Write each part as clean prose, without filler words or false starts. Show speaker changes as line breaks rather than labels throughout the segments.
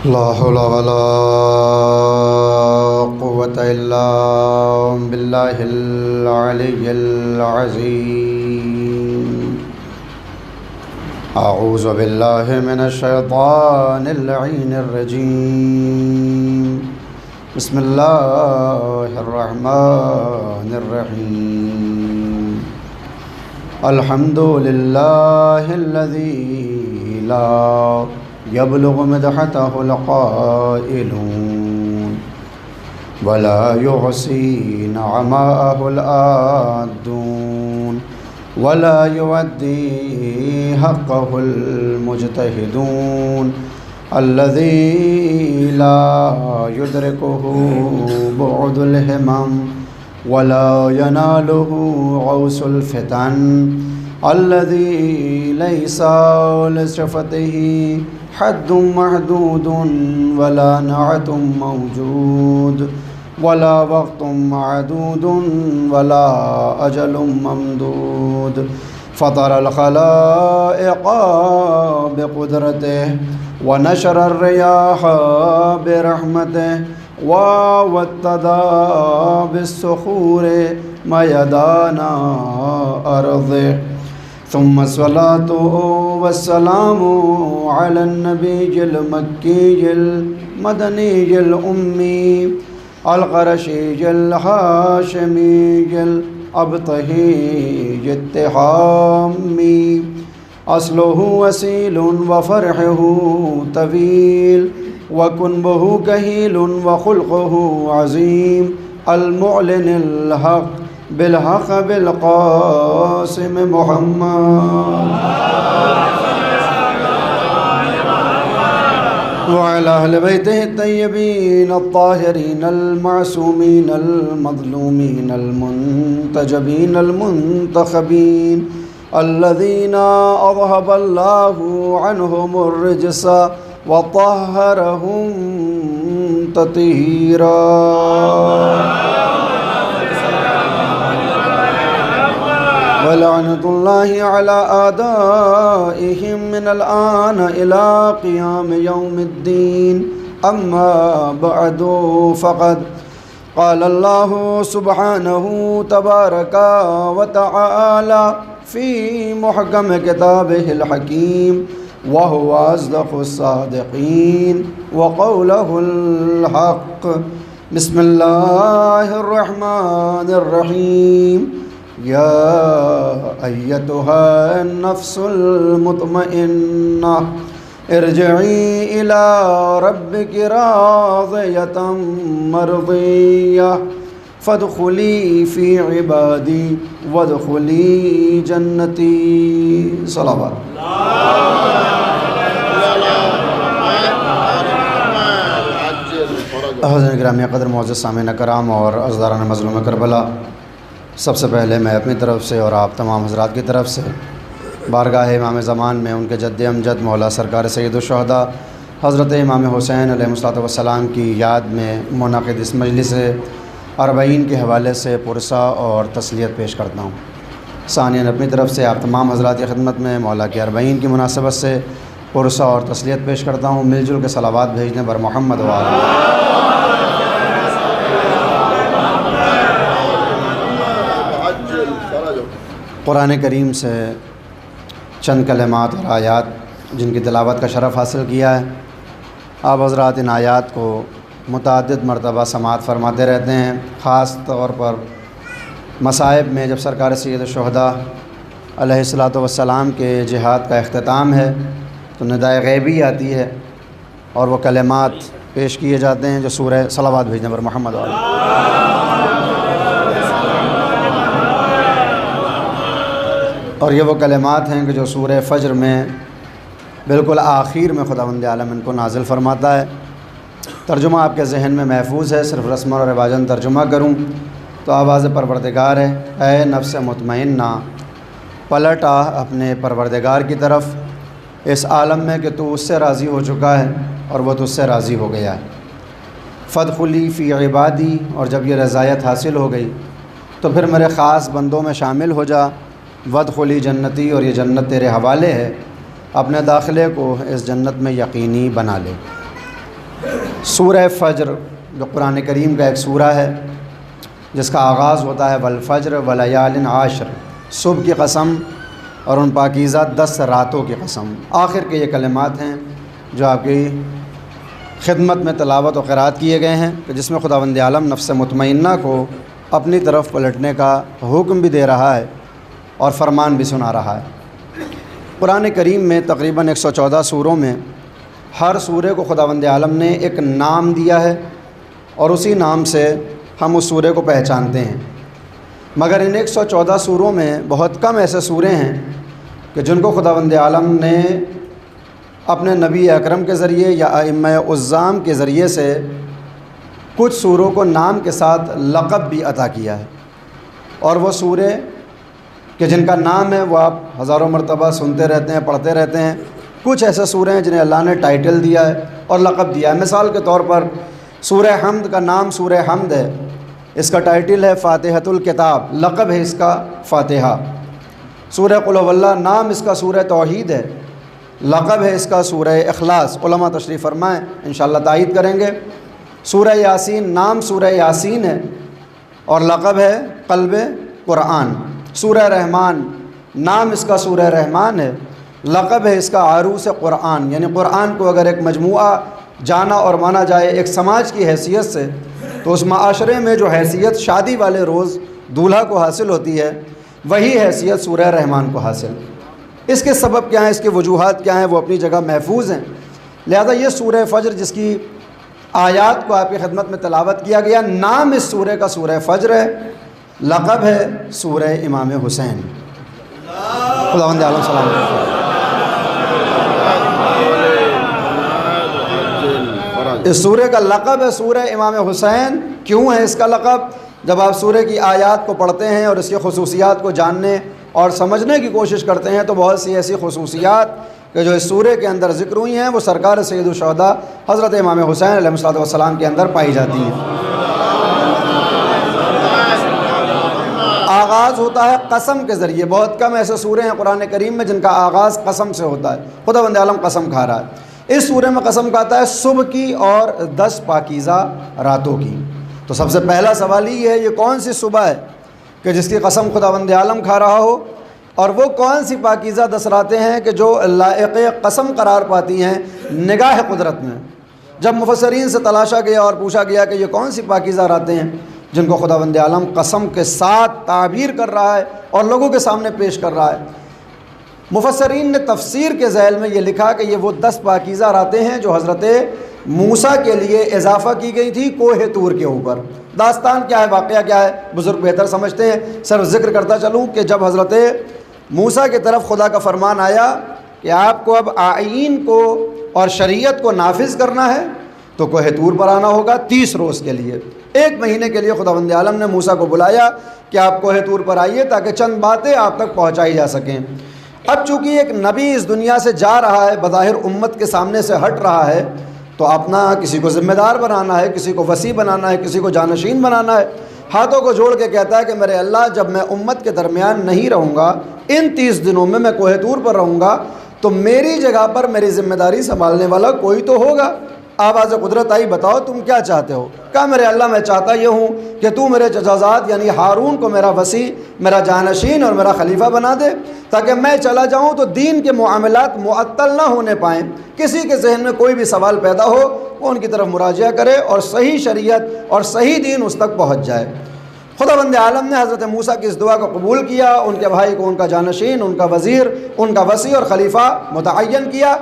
لا حول ولا قوة إلا بالله العلي العظيم. أعوذ بالله من الشيطان اللعين الرجيم. بسم الله الرحمن الرحيم. الحمد لله الذي لا يبلغ مدحته القائلون ولا يحصي نعماءه الآدون ولا يؤدي حقه المجتهدون الذي لا يدركه بعد الهمم ولا يناله عوس الفتن الذي ليس لشفته حد محدود ولا نعت موجود ولا وقت معدود ولا أجل ممدود. فطر الخلائق بقدرته ونشر الرياح برحمته ووتدا بالصخور ميدان أرضه. ثم الصلاة والسلام على النبي المكي المدني الأمي القرشي الهاشمي الأبطحي التحامي. أصله وسيل وفرحه طويل وكنبه كهيل وخلقه عظيم. المعلن الحق بالحق بالقاسم محمد وعلى أهل بيته الطيبين الطاهرين المعصومين المظلومين المنتجبين المنتخبين الذين أذهب الله عنهم الرجس وطهرهم تطهيرا. ولعنة الله على أعدائهم من الآن إلى قيام يوم الدين. أما بعد فقد قال الله سبحانه تبارك وتعالى في محكم كتابه الحكيم وهو أصدق الصادقين وقوله الحق. بسم الله الرحمن الرحيم. يا أيتها النفس المطمئنة ارجعي إلى ربك راضية مرضية فادخلي في عبادي وادخلي جنتي. صلوات. حضرات گرامی قدر معزز سامعین کرام اور عزیزان مظلوم کربلا، سب سے پہلے میں اپنی طرف سے اور آپ تمام حضرات کی طرف سے بارگاہ امام زمان میں ان کے جد امجد مولا سرکار سید الشہداء حضرت امام حسین علیہ السلام کی یاد میں منعقد اس مجلس اربعین کے حوالے سے پرسہ اور تسلیت پیش کرتا ہوں. ثانیاً اپنی طرف سے آپ تمام حضرات کی خدمت میں مولا کے اربعین کی مناسبت سے پرسہ اور تسلیت پیش کرتا ہوں. مل جل کے صلوات بھیجنے پر محمد و آلہ. قرآن کریم سے چند کلمات اور آیات جن کی تلاوت کا شرف حاصل کیا ہے. آپ حضرات ان آیات کو متعدد مرتبہ سماعت فرماتے رہتے ہیں. خاص طور پر مصائب میں جب سرکار سید الشہداء علیہ السلام کے جہاد کا اختتام ہے تو ندائے غیبی آتی ہے اور وہ کلمات پیش کیے جاتے ہیں جو سورہ صلوات بھیجنے پر محمد علیہ. اور یہ وہ کلمات ہیں کہ جو سورہ فجر میں بالکل آخر میں خداوند عالم ان کو نازل فرماتا ہے. ترجمہ آپ کے ذہن میں محفوظ ہے، صرف رسم اور رواجن ترجمہ کروں تو آواز پروردگار ہے: اے نفس مطمئنہ، پلٹ آ اپنے پروردگار کی طرف اس عالم میں کہ تو اس سے راضی ہو چکا ہے اور وہ تجھ سے راضی ہو گیا ہے. فادخلی فی عبادی، اور جب یہ رضایت حاصل ہو گئی تو پھر میرے خاص بندوں میں شامل ہو جا. وادخلی جنتی، اور یہ جنت تیرے حوالے ہے، اپنے داخلے کو اس جنت میں یقینی بنا لے. سورہ فجر جو قرآن کریم کا ایک سورہ ہے جس کا آغاز ہوتا ہے والفجر ولیال عشر، صبح کی قسم اور ان پاکیزہ 10 راتوں کی قسم، آخر کے یہ کلمات ہیں جو آپ کی خدمت میں تلاوت و قرات کیے گئے ہیں کہ جس میں خداوند عالم نفس مطمئنہ کو اپنی طرف پلٹنے کا حکم بھی دے رہا ہے اور فرمان بھی سنا رہا ہے۔ قرآن کریم میں تقریباً 114 سوروں میں ہر سورے کو خداوند عالم نے ایک نام دیا ہے اور اسی نام سے ہم اس سورے کو پہچانتے ہیں، مگر ان 114 سوروں میں بہت کم ایسے سورے ہیں کہ جن کو خداوند عالم نے اپنے نبی اکرم کے ذریعے یا ائمہ اعظام کے ذریعے سے کچھ سوروں کو نام کے ساتھ لقب بھی عطا کیا ہے، اور وہ سورے کہ جن کا نام ہے وہ آپ ہزاروں مرتبہ سنتے رہتے ہیں، پڑھتے رہتے ہیں۔ کچھ ایسے سورے ہیں جنہیں اللہ نے ٹائٹل دیا ہے اور لقب دیا ہے۔ مثال کے طور پر سورہ حمد کا نام سورہ حمد ہے، اس کا ٹائٹل ہے فاتحۃ الکتاب، لقب ہے اس کا فاتحہ۔ سورہ قل هو اللہ نام اس کا سورہ توحید ہے، لقب ہے اس کا سورہ اخلاص، علماء تشریف فرمائیں انشاءاللہ تائید کریں گے۔ سورہ یاسین نام سورہ یاسین ہے اور لقب ہے قلب قرآن۔ سورہ رحمان نام اس کا سورہ رحمان ہے، لقب ہے اس کا عروس قرآن، یعنی قرآن کو اگر ایک مجموعہ جانا اور مانا جائے ایک سماج کی حیثیت سے تو اس معاشرے میں جو حیثیت شادی والے روز دولہا کو حاصل ہوتی ہے وہی حیثیت سورہ رحمان کو حاصل۔ اس کے سبب کیا ہیں، اس کے وجوہات کیا ہیں، وہ اپنی جگہ محفوظ ہیں۔ لہذا یہ سورہ فجر جس کی آیات کو آپ کی خدمت میں تلاوت کیا گیا، نام اس سورہ کا سورہ فجر ہے، لقب ہے سورہ امام حسین۔ خداوند عالم سلام علیکم۔ اس سورہ کا لقب ہے سورہ امام حسین۔ کیوں ہے اس کا لقب؟ جب آپ سورہ کی آیات کو پڑھتے ہیں اور اس کی خصوصیات کو جاننے اور سمجھنے کی کوشش کرتے ہیں تو بہت سی ایسی خصوصیات کہ جو اس سورہ کے اندر ذکر ہوئی ہیں وہ سرکار سید الشہداء حضرت امام حسین علیہ الصلوۃ والسلام کے اندر پائی جاتی ہیں۔ آغاز ہوتا ہے قسم کے ذریعے، بہت کم ایسے سورے ہیں قرآن کریم میں جن کا آغاز قسم سے ہوتا ہے۔ خداوند عالم قسم کھا رہا ہے، اس سورے میں قسم کھاتا ہے صبح کی اور 10 پاکیزہ راتوں کی۔ تو سب سے پہلا سوال یہ ہے، یہ کون سی صبح ہے کہ جس کی قسم خداوند عالم کھا رہا ہو، اور وہ کون سی پاکیزہ 10 راتیں ہیں کہ جو لائق قسم قرار پاتی ہیں نگاہ قدرت میں۔ جب مفسرین سے تلاشا گیا اور پوچھا گیا کہ یہ کون سی پاکیزہ راتیں ہیں جن کو خداوند عالم قسم کے ساتھ تعبیر کر رہا ہے اور لوگوں کے سامنے پیش کر رہا ہے، مفسرین نے تفسیر کے ذیل میں یہ لکھا کہ یہ وہ 10 پاکیزہ راتیں ہیں جو حضرت موسیٰ کے لیے اضافہ کی گئی تھی کوہ طور کے اوپر۔ داستان کیا ہے، واقعہ کیا ہے، بزرگ بہتر سمجھتے ہیں، صرف ذکر کرتا چلوں کہ جب حضرت موسیٰ کی طرف خدا کا فرمان آیا کہ آپ کو اب آئین کو اور شریعت کو نافذ کرنا ہے تو کوہ طور پر آنا ہوگا 30 روز کے لیے، 1 مہینے کے لیے خداوند عالم نے موسیٰ کو بلایا کہ آپ کوہ طور پر آئیے تاکہ چند باتیں آپ تک پہنچائی جا سکیں۔ اب چونکہ ایک نبی اس دنیا سے جا رہا ہے، بظاہر امت کے سامنے سے ہٹ رہا ہے، تو اپنا کسی کو ذمہ دار بنانا ہے، کسی کو وسیع بنانا ہے، کسی کو جانشین بنانا ہے۔ ہاتھوں کو جوڑ کے کہتا ہے کہ میرے اللہ، جب میں امت کے درمیان نہیں رہوں گا، ان 30 دنوں میں کوہ طور پر رہوں گا، تو میری جگہ پر میری ذمہ داری سنبھالنے والا کوئی تو ہوگا۔ آواز قدرت آئی، بتاؤ تم کیا چاہتے ہو؟ کہا میرے اللہ میں چاہتا یہ ہوں کہ تو میرے جزازات یعنی ہارون کو میرا وسیع، میرا جانشین اور میرا خلیفہ بنا دے، تاکہ میں چلا جاؤں تو دین کے معاملات معطل نہ ہونے پائیں، کسی کے ذہن میں کوئی بھی سوال پیدا ہو وہ ان کی طرف مراجعہ کرے اور صحیح شریعت اور صحیح دین اس تک پہنچ جائے۔ خداوند عالم نے حضرت موسیٰ کی اس دعا کو قبول کیا، ان کے بھائی کو ان کا جانشین، ان کا وزیر، ان کا وسیع اور خلیفہ متعین کیا۔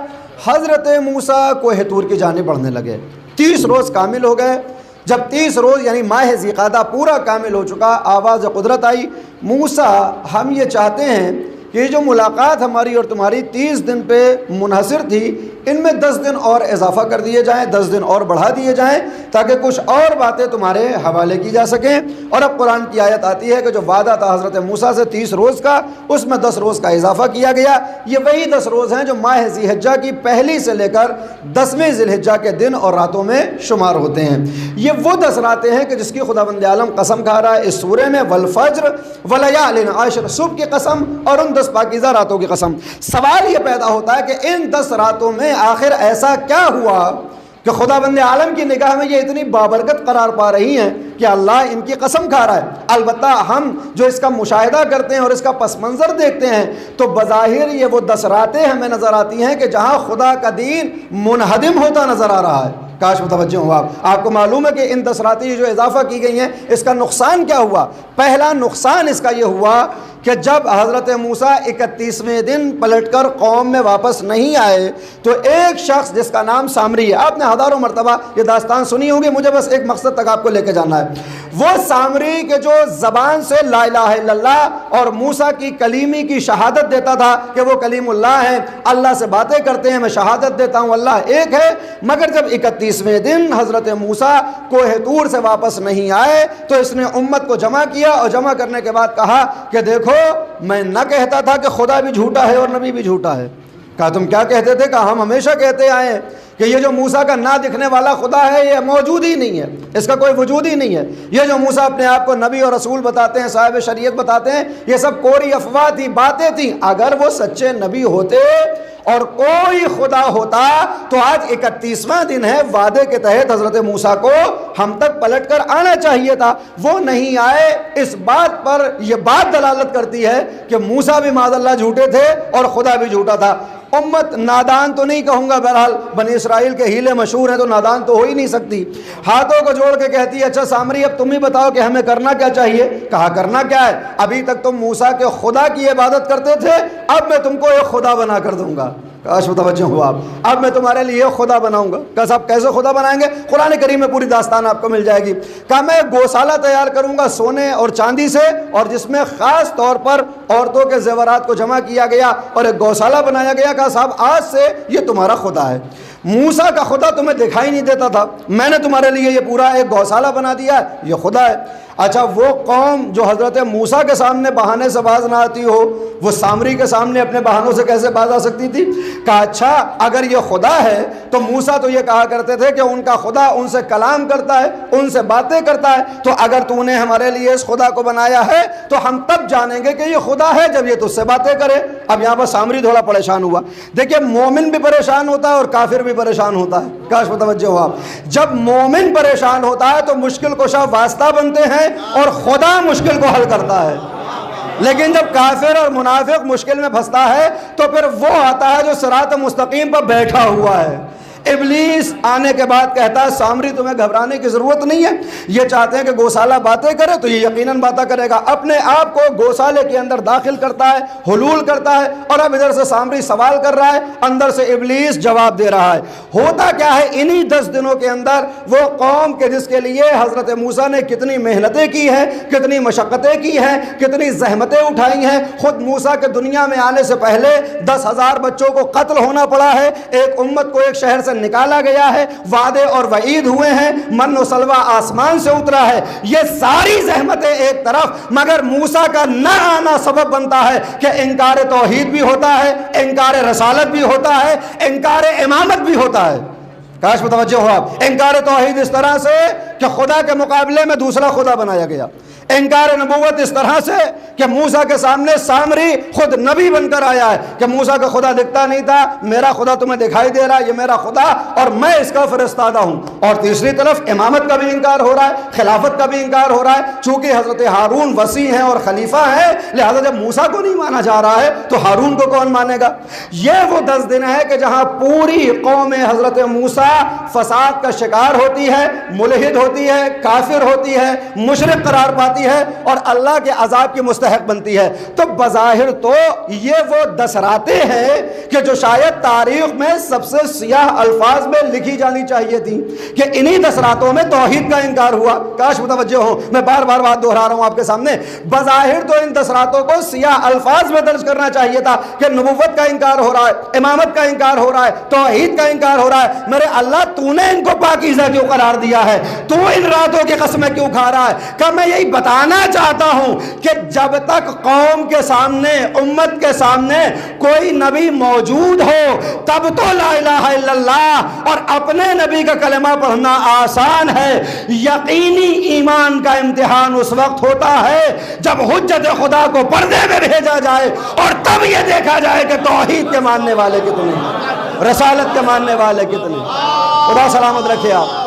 حضرت موسیٰ کوہ طور کی جانب بڑھنے لگے، 30 روز کامل ہو گئے۔ جب 30 روز یعنی ماہ ذی قعدہ پورا کامل ہو چکا، آواز قدرت آئی، موسیٰ ہم یہ چاہتے ہیں کہ یہ جو ملاقات ہماری اور تمہاری 30 دن پہ منحصر تھی، ان میں 10 دن اور اضافہ کر دیے جائیں، 10 دن اور بڑھا دیے جائیں تاکہ کچھ اور باتیں تمہارے حوالے کی جا سکیں۔ اور اب قرآن کی آیت آتی ہے کہ جو وعدہ تھا حضرت موسیٰ سے 30 روز کا، اس میں 10 روز کا اضافہ کیا گیا۔ یہ وہی 10 روز ہیں جو ماہ ذی الحجہ کی پہلی سے لے کر 10ویں ذی الحجہ کے دن اور راتوں میں شمار ہوتے ہیں۔ یہ وہ 10 راتیں ہیں کہ جس کی خداوند عالم قسم کھا رہا ہے اس سورے میں، والفجر ولیال عشر، صبح کی قسم اور ان 10 پاکیزہ راتوں کی قسم۔ سوال یہ پیدا ہوتا ہے کہ ان 10 راتوں میں آخر ایسا کیا ہوا کہ خدا بند عالم کی نگاہ میں یہ اتنی بابرکت قرار پا رہی ہیں کہ اللہ ان کی قسم کھا رہا ہے۔ البتہ ہم جو اس کا مشاہدہ کرتے ہیں اور اس کا پس منظر دیکھتے ہیں تو بظاہر یہ وہ 10 راتیں ہمیں نظر آتی ہیں کہ جہاں خدا کا دین منہدم ہوتا نظر آ رہا ہے۔ کاش متوجہ ہو آپ کو معلوم ہے کہ ان 10 راتیں جو اضافہ کی گئی ہیں اس کا نقصان کیا ہوا؟ پہلا نقصان اس کا یہ ہوا کہ جب حضرت موسیٰ 31ویں دن پلٹ کر قوم میں واپس نہیں آئے تو ایک شخص جس کا نام سامری ہے، آپ نے ہزاروں مرتبہ یہ داستان سنی ہوگی، مجھے بس ایک مقصد تک آپ کو لے کے جانا ہے۔ وہ سامری کے جو زبان سے لا الہ الا اللہ اور موسیٰ کی کلیمی کی شہادت دیتا تھا کہ وہ کلیم اللہ ہیں، اللہ سے باتیں کرتے ہیں، میں شہادت دیتا ہوں اللہ ایک ہے، مگر جب 31ویں دن حضرت موسیٰ کوہ طور سے واپس نہیں آئے تو اس نے امت کو جمع کیا اور جمع کرنے کے بعد کہا کہ دیکھو میں نہ کہتا تھا کہ خدا بھی جھوٹا ہے اور نبی بھی جھوٹا ہے۔ کہا تم کیا کہتے تھے؟ کہا ہم ہمیشہ کہتے آئے ہیں کہ یہ جو موسیٰ کا نہ دکھنے والا خدا ہے یہ موجود ہی نہیں ہے، اس کا کوئی وجود ہی نہیں ہے۔ یہ جو موسیٰ اپنے آپ کو نبی اور رسول بتاتے ہیں، صاحب شریعت بتاتے ہیں، یہ سب کوری افواہ تھی، باتیں تھیں۔ اگر وہ سچے نبی ہوتے اور کوئی خدا ہوتا تو آج 31واں دن ہے، وعدے کے تحت حضرت موسیٰ کو ہم تک پلٹ کر آنا چاہیے تھا، وہ نہیں آئے۔ اس بات پر یہ بات دلالت کرتی ہے کہ موسیٰ بھی معاذ اللہ جھوٹے تھے اور خدا بھی جھوٹا تھا۔ امت نادان تو نہیں کہوں گا، بہرحال بنی اسرائیل کے ہیلے مشہور ہیں تو نادان تو ہو ہی نہیں سکتی۔ ہاتھوں کو جوڑ کے کہتی ہے اچھا سامری اب تم ہی بتاؤ کہ ہمیں کرنا کیا چاہیے؟ کہا کرنا کیا ہے؟ ابھی تک تم موسیٰ کے خدا کی عبادت کرتے تھے، اب میں تم کو ایک خدا بنا کر دوں گا۔ کاش متوجہ ہو آپ، اب میں تمہارے لیے خدا بناؤں گا۔ کہا صاحب کیسے خدا بنائیں گے؟ قرآن کریم میں پوری داستان آپ کو مل جائے گی۔ کہا میں ایک گوشالہ تیار کروں گا سونے اور چاندی سے، اور جس میں خاص طور پر عورتوں کے زیورات کو جمع کیا گیا اور ایک گوشالہ بنایا گیا۔ کہا صاحب آج سے یہ تمہارا خدا ہے۔ موسیٰ کا خدا تمہیں دکھائی نہیں دیتا تھا، میں نے تمہارے لیے یہ پورا ایک گوشالہ بنا دیا ہے، یہ خدا ہے۔ اچھا وہ قوم جو حضرت موسیٰ کے سامنے بہانے سے باز نہ آتی ہو، وہ سامری کے سامنے اپنے بہانوں سے کیسے باز آ سکتی تھی؟ کہا اچھا اگر یہ خدا ہے تو موسیٰ تو یہ کہا کرتے تھے کہ ان کا خدا ان سے کلام کرتا ہے، ان سے باتیں کرتا ہے، تو اگر تو نے ہمارے لیے اس خدا کو بنایا ہے تو ہم تب جانیں گے کہ یہ خدا ہے جب یہ تجھ سے باتیں کرے۔ اب یہاں پر سامری تھوڑا پریشان ہوا۔ دیکھیے مومن بھی پریشان ہوتا ہے اور کافر بھی پریشان ہوتا ہے۔ کاش متوجہ ہو آپ، جب مومن پریشان ہوتا ہے تو مشکل کشا واسطہ بنتے ہیں اور خدا مشکل کو حل کرتا ہے، لیکن جب کافر اور منافق مشکل میں پھنستا ہے تو پھر وہ آتا ہے جو صراط مستقیم پر بیٹھا ہوا ہے۔ ابلیس آنے کے بعد کہتا ہے سامری تمہیں گھبرانے کی ضرورت نہیں ہے، یہ چاہتے ہیں کہ گوشالہ باتیں کرے تو یہ یقیناً باتیں کرے گا۔ اپنے آپ کو گوشالے کے اندر داخل کرتا ہے، حلول کرتا ہے، اور اب ادھر سے سامری سوال کر رہا ہے، اندر سے ابلیس جواب دے رہا ہے۔ ہوتا کیا ہے انہی 10 دنوں کے اندر وہ قوم کے جس کے لیے حضرت موسیٰ نے کتنی محنتیں کی ہیں، کتنی مشقتیں کی ہیں، کتنی زحمتیں اٹھائی ہیں، خود موسیٰ کے دنیا میں آنے سے پہلے 10,000 بچوں کو قتل ہونا پڑا ہے، ایک امت کو ایک شہر سے نکالا گیا ہے، وعدے اور وعید ہوئے ہیں، من و سلوہ آسمان سے اترا ہے، یہ ساری زحمتیں ایک طرف، مگر موسیٰ کا نہ آنا سبب بنتا ہے کہ انکار توحید بھی ہوتا ہے، انکار رسالت بھی ہوتا ہے، انکار امامت بھی ہوتا ہے۔ کاش متوجہ ہو آپ، انکار توحید اس طرح سے کہ خدا کے مقابلے میں دوسرا خدا بنایا گیا، انکار نبوت اس طرح سے کہ موسیٰ کے سامنے سامری خود نبی بن کر آیا ہے کہ موسیٰ کا خدا دکھتا نہیں تھا، میرا خدا تمہیں دکھائی دے رہا ہے، یہ میرا خدا اور میں اس کا فرستادہ ہوں۔ اور تیسری طرف امامت کا بھی انکار ہو رہا ہے، خلافت کا بھی انکار ہو رہا ہے، چونکہ حضرت ہارون وصی ہیں اور خلیفہ ہیں، لہذا جب موسیٰ کو نہیں مانا جا رہا ہے تو ہارون کو کون مانے گا؟ یہ وہ 10 دن ہے کہ جہاں پوری قوم حضرت موسیٰ فساد کا شکار ہوتی ہے، ملحد ہوتی ہے، کافر ہوتی ہے، مشرک قرار پاتی ہے اور اللہ کے عذاب کی مستحق بنتی ہے۔ تو بظاہر تو یہ وہ 10 راتیں ہیں کہ جو شاید تاریخ میں سب سے سیاہ الفاظ میں لکھی جانی چاہیے تھی کہ انہی 10 راتوں میں توحید کا انکار ہوا۔ کاش متوجہ ہو، میں بار بار بات دہرا رہا ہوں آپ کے سامنے، بظاہر تو ان 10 راتوں کو سیاہ الفاظ میں درج کرنا چاہیے تھا کہ نبوت کا انکار ہو رہا ہے، امامت کا انکار ہو رہا ہے، توحید کا انکار ہو رہا ہے۔ میرے اللہ تو نے ان کو پاکیزہ کیوں قرار دیا ہے؟ تو ان راتوں کی قسمیں کیوں کھا رہا ہے؟ کہ میں یہی بتانا چاہتا ہوں کہ جب تک قوم کے سامنے، امت کے سامنے کوئی نبی موجود ہو تب تو لا الہ الا اللہ اور اپنے نبی کا کلمہ پڑھنا آسان ہے۔ یقینی ایمان کا امتحان اس وقت ہوتا ہے جب حجت خدا کو پردے میں بھیجا جائے اور تب یہ دیکھا جائے کہ توحید کے ماننے والے کتنے ہیں، رسالت کے ماننے والے کتنے ہیں۔ خدا سلامت رکھے آپ۔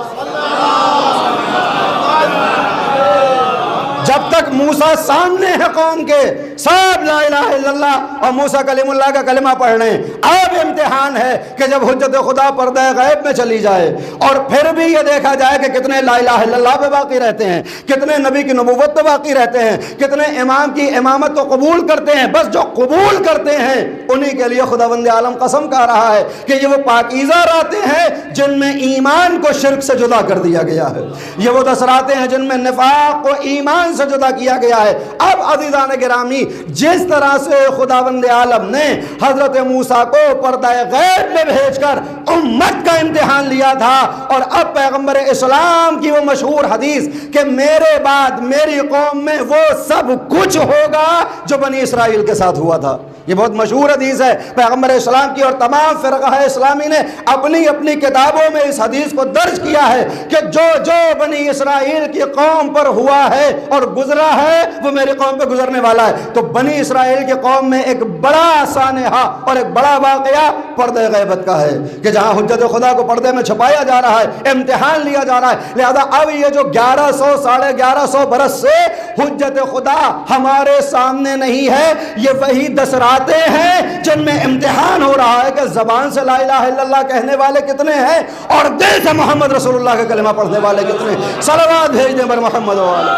جب تک موسیٰ سامنے ہے قوم کے، سب لا الہ الا اللہ اور موسیٰ کلیم اللہ کا کلمہ پڑھ رہے ہیں۔ اب امتحان ہے کہ جب حجت خدا پردہ غیب میں چلی جائے اور پھر بھی یہ دیکھا جائے کہ کتنے لا الہ الا اللہ پہ باقی رہتے ہیں، کتنے نبی کی نبوت پہ باقی رہتے ہیں، کتنے امام کی امامت کو قبول کرتے ہیں۔ بس جو قبول کرتے ہیں انہی کے لیے خداوند عالم قسم کھا رہا ہے کہ یہ وہ پاکیزہ راتیں ہیں جن میں ایمان کو شرک سے جدا کر دیا گیا ہے، یہ وہ 10 راتیں ہیں جن میں نفاق کو ایمان سے جدا کیا گیا ہے۔ اب عزیزان گرامی، جس طرح سے خداوند عالم نے حضرت موسیٰ کو پردہ غیب میں بھیج کر امت کا امتحان لیا تھا، اور اب پیغمبر اسلام کی وہ مشہور حدیث کہ میرے بعد میری قوم میں وہ سب کچھ ہوگا جو بنی اسرائیل کے ساتھ ہوا تھا، یہ بہت مشہور حدیث ہے پیغمبر اسلام کی، اور تمام فرقہ اسلامی نے اپنی اپنی کتابوں میں اس حدیث کو درج کیا ہے کہ جو جو بنی اسرائیل کی قوم پر ہوا ہے اور گزرا ہے وہ میری قوم پہ گزرنے والا ہے۔ تو بنی اسرائیل کی قوم میں ایک بڑا سانحہ اور ایک بڑا واقعہ پردہ غیبت کا ہے کہ جہاں حجت خدا کو پردے میں چھپایا جا رہا ہے، امتحان لیا جا رہا ہے۔ لہذا اب یہ جو 1100 ساڑھے 1100 برس سے حجت خدا ہمارے سامنے نہیں ہے، یہ وہی 10 راتیں ہیں جن میں امتحان ہو رہا ہے کہ زبان سے لا الہ الا اللہ کہنے والے کتنے ہیں اور دل سے محمد رسول اللہ کا کلمہ پڑھنے والے کتنے ہیں۔ صلوات بھیج دیں بر محمد والے،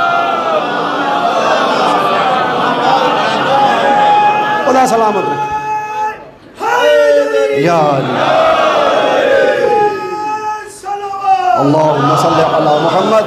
خدا سلامت رکھے یا اللہم صلی علی محمد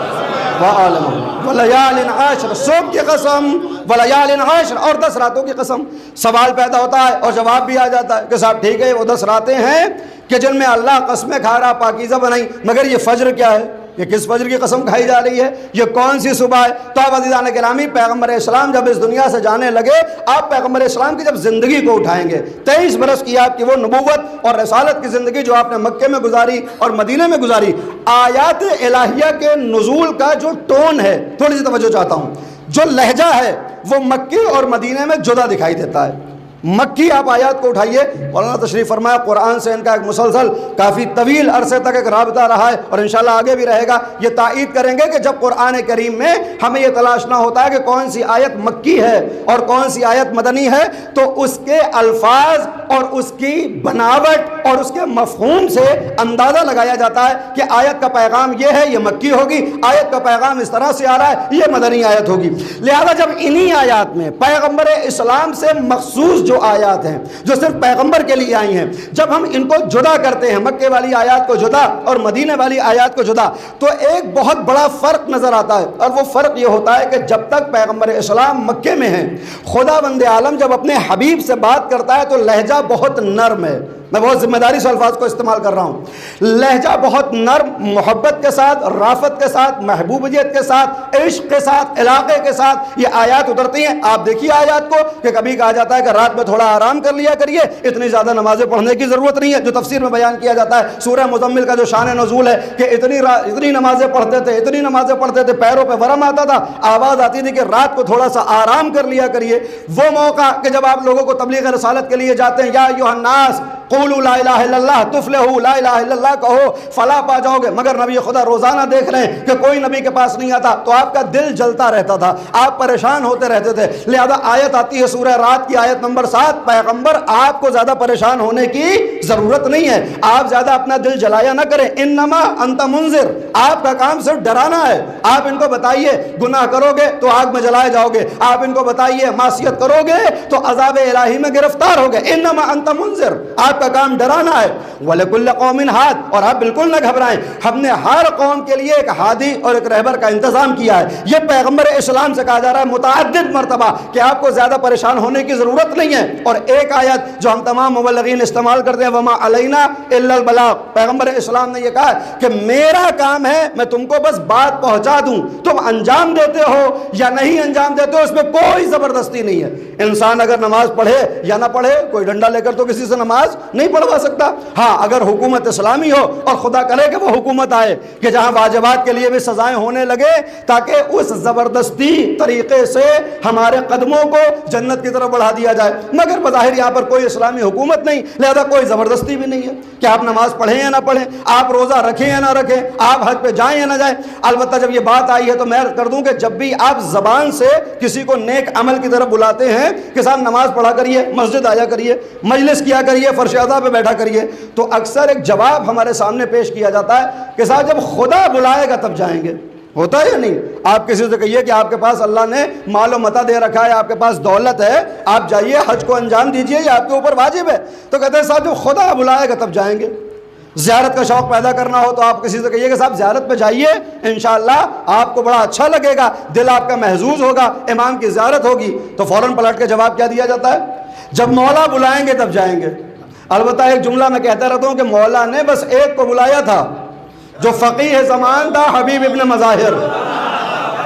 وآل محمد ولیال عشر، صبح کی قسم ولیال عشر، اور 10 راتوں کی قسم۔ سوال پیدا ہوتا ہے اور جواب بھی آ جاتا ہے کہ صاحب ٹھیک ہے وہ 10 راتیں ہیں کہ جن میں اللہ قسمیں کھا رہا پاکیزہ بنائی، مگر یہ فجر کیا ہے؟ یہ کس فجر کی قسم کھائی جا رہی ہے؟ یہ کون سی صبح ہے؟ تو اب عزیزان گرامی، پیغمبر اسلام جب اس دنیا سے جانے لگے، آپ پیغمبر اسلام کی جب زندگی کو اٹھائیں گے، 23 برس کی آپ کی وہ نبوت اور رسالت کی زندگی جو آپ نے مکے میں گزاری اور مدینے میں گزاری، آیات الہیہ کے نزول کا جو ٹون ہے، تھوڑی سی توجہ چاہتا ہوں، جو لہجہ ہے وہ مکے اور مدینے میں جدا دکھائی دیتا ہے۔ مکی آپ آیات کو اٹھائیے، مولانا تشریف فرمایا، قرآن سے ان کا ایک مسلسل کافی طویل عرصے تک ایک رابطہ رہا ہے اور انشاءاللہ آگے بھی رہے گا۔ یہ تائید کریں گے کہ جب قرآن کریم میں ہمیں یہ تلاشنا ہوتا ہے کہ کون سی آیت مکی ہے اور کون سی آیت مدنی ہے، تو اس کے الفاظ اور اس کی بناوٹ اور اس کے مفہوم سے اندازہ لگایا جاتا ہے کہ آیت کا پیغام یہ ہے، یہ مکی ہوگی، آیت کا پیغام اس طرح سے آ رہا ہے، یہ مدنی آیت ہوگی۔ لہذا جب انہی آیات میں پیغمبر اسلام سے مخصوص جو آیات ہیں جو صرف پیغمبر کے لیے آئی ہیں، جب ہم ان کو جدا کرتے ہیں، مکے والی آیات کو جدا اور مدینے والی آیات کو جدا، تو ایک بہت بڑا فرق نظر آتا ہے، اور وہ فرق یہ ہوتا ہے کہ جب تک پیغمبر اسلام مکے میں ہیں، خداوند عالم جب اپنے حبیب سے بات کرتا ہے تو لہجہ بہت نرم ہے۔ میں بہت ذمہ داری سے الفاظ کو استعمال کر رہا ہوں، لہجہ بہت نرم، محبت کے ساتھ، رافت کے ساتھ، محبوبیت کے ساتھ، عشق کے ساتھ، علاقے کے ساتھ یہ آیات اترتی ہیں۔ آپ دیکھیے آیات کو کہ کبھی کہا جاتا ہے کہ رات میں تھوڑا آرام کر لیا کریے، اتنی زیادہ نمازیں پڑھنے کی ضرورت نہیں ہے، جو تفسیر میں بیان کیا جاتا ہے سورہ مزمل کا جو شان نزول ہے کہ اتنی نمازیں پڑھتے تھے، اتنی نمازیں پڑھتے تھے، پیروں پہ ورم آتا تھا، آواز آتی تھی کہ رات کو تھوڑا سا آرام کر لیا کریے۔ وہ موقع کہ جب آپ لوگوں کو تبلیغ رسالت کے لیے جاتے ہیں، یا ایھا الناس قولوا لا الہ الا اللہ تفلحوا، لا الہ الا اللہ کہو فلاح پا جاؤ گے، مگر نبی خدا روزانہ دیکھ رہے ہیں کہ کوئی نبی کے پاس نہیں آتا، تو آپ کا دل جلتا رہتا تھا، آپ پریشان ہوتے رہتے تھے۔ لہذا آیت آتی ہے سورہ رات کی آیت نمبر 7، پیغمبر آپ کو زیادہ پریشان ہونے کی ضرورت نہیں ہے، آپ زیادہ اپنا دل جلایا نہ کریں، انما انت منذر، آپ کا کام صرف ڈرانا ہے۔ آپ ان کو بتائیے گناہ کرو گے تو آگ میں جلائے جاؤ گے، آپ ان کو بتائیے معصیت کرو گے تو عذاب الہی میں گرفتار ہو گے، انما انت منذر، آپ کا کام ڈرانا ہے۔ وَلِكُلِّ قَوْمٍ ہاد، اور آپ بالکل نہ گھبرائیں، ہم نے ہر قوم کے لیے ایک ہادی اور ایک رہبر کا انتظام کیا ہے۔ یہ پیغمبر اسلام سے کہا جا رہا ہے متعدد مرتبہ کہ آپ کو زیادہ پریشان ہونے کی ضرورت نہیں ہے۔ اور ایک آیت جو ہم تمام مبلغین استعمال کرتے ہیں، وَمَا عَلَيْنَا إِلَّا الْبَلَاغُ، پیغمبر اسلام نے یہ کہا کہ میرا کام ہے میں تم کو بس بات پہنچا دوں، تم انجام دیتے ہو یا نہیں انجام دیتے ہو اس میں کوئی زبردستی نہیں ہے۔ انسان اگر نماز پڑھے یا نہ پڑھے، کوئی ڈنڈا لے کر تو کسی سے نماز نہیں پڑھوا سکتا۔ ہاں اگر حکومت اسلامی ہو اور خدا کرے کہ وہ حکومت آئے کہ جہاں واجبات کے لیے بھی سزائیں ہونے لگے تاکہ اس زبردستی طریقے سے ہمارے قدموں کو جنت کی طرف بڑھا دیا جائے، مگر بظاہر یہاں پر کوئی اسلامی حکومت نہیں، لہذا کوئی زبردستی بھی نہیں ہے کہ آپ نماز پڑھیں یا نہ پڑھیں، آپ روزہ رکھیں یا نہ رکھیں، آپ حج پہ جائیں یا نہ جائیں۔ البتہ جب یہ بات آئی ہے تو میں عرض کر دوں کہ جب بھی آپ زبان سے کسی کو نیک عمل کی طرف بلاتے ہیں کہ صاحب نماز پڑھا کریے، مسجد آیا کریے، مجلس کیا کریے، فرش اعضاء پہ بیٹھا کریے، تو اکثر ایک جواب ہمارے سامنے پیش کیا جاتا ہے کہ صاحب جب خدا بلائے گا تب جائیں گے۔ ہوتا ہے یا نہیں؟ آپ کسی سے کہیے کہ آپ کے پاس اللہ نے مال و متا دے رکھا ہے، آپ کے پاس دولت ہے، آپ جائیے حج کو انجام دیجئے، یہ آپ کے اوپر واجب ہے، تو کہتے ہیں صاحب جب خدا بلائے گا تب جائیں گے۔ زیارت کا شوق پیدا کرنا ہو تو آپ کسی سے کہیے کہ صاحب زیارت پہ جائیے، انشاءاللہ آپ کو بڑا اچھا لگے گا، دل آپ کا محظوظ ہوگا، امام کی زیارت ہوگی، تو فوراً پلٹ کے جواب کیا دیا جاتا ہے؟ جب مولا بلائیں گے تب جائیں گے۔ البتہ ایک جملہ میں کہتا رہتا ہوں کہ مولا نے بس ایک کو بلایا تھا جو فقیہ زمان تھا، حبیب ابن مظاہر،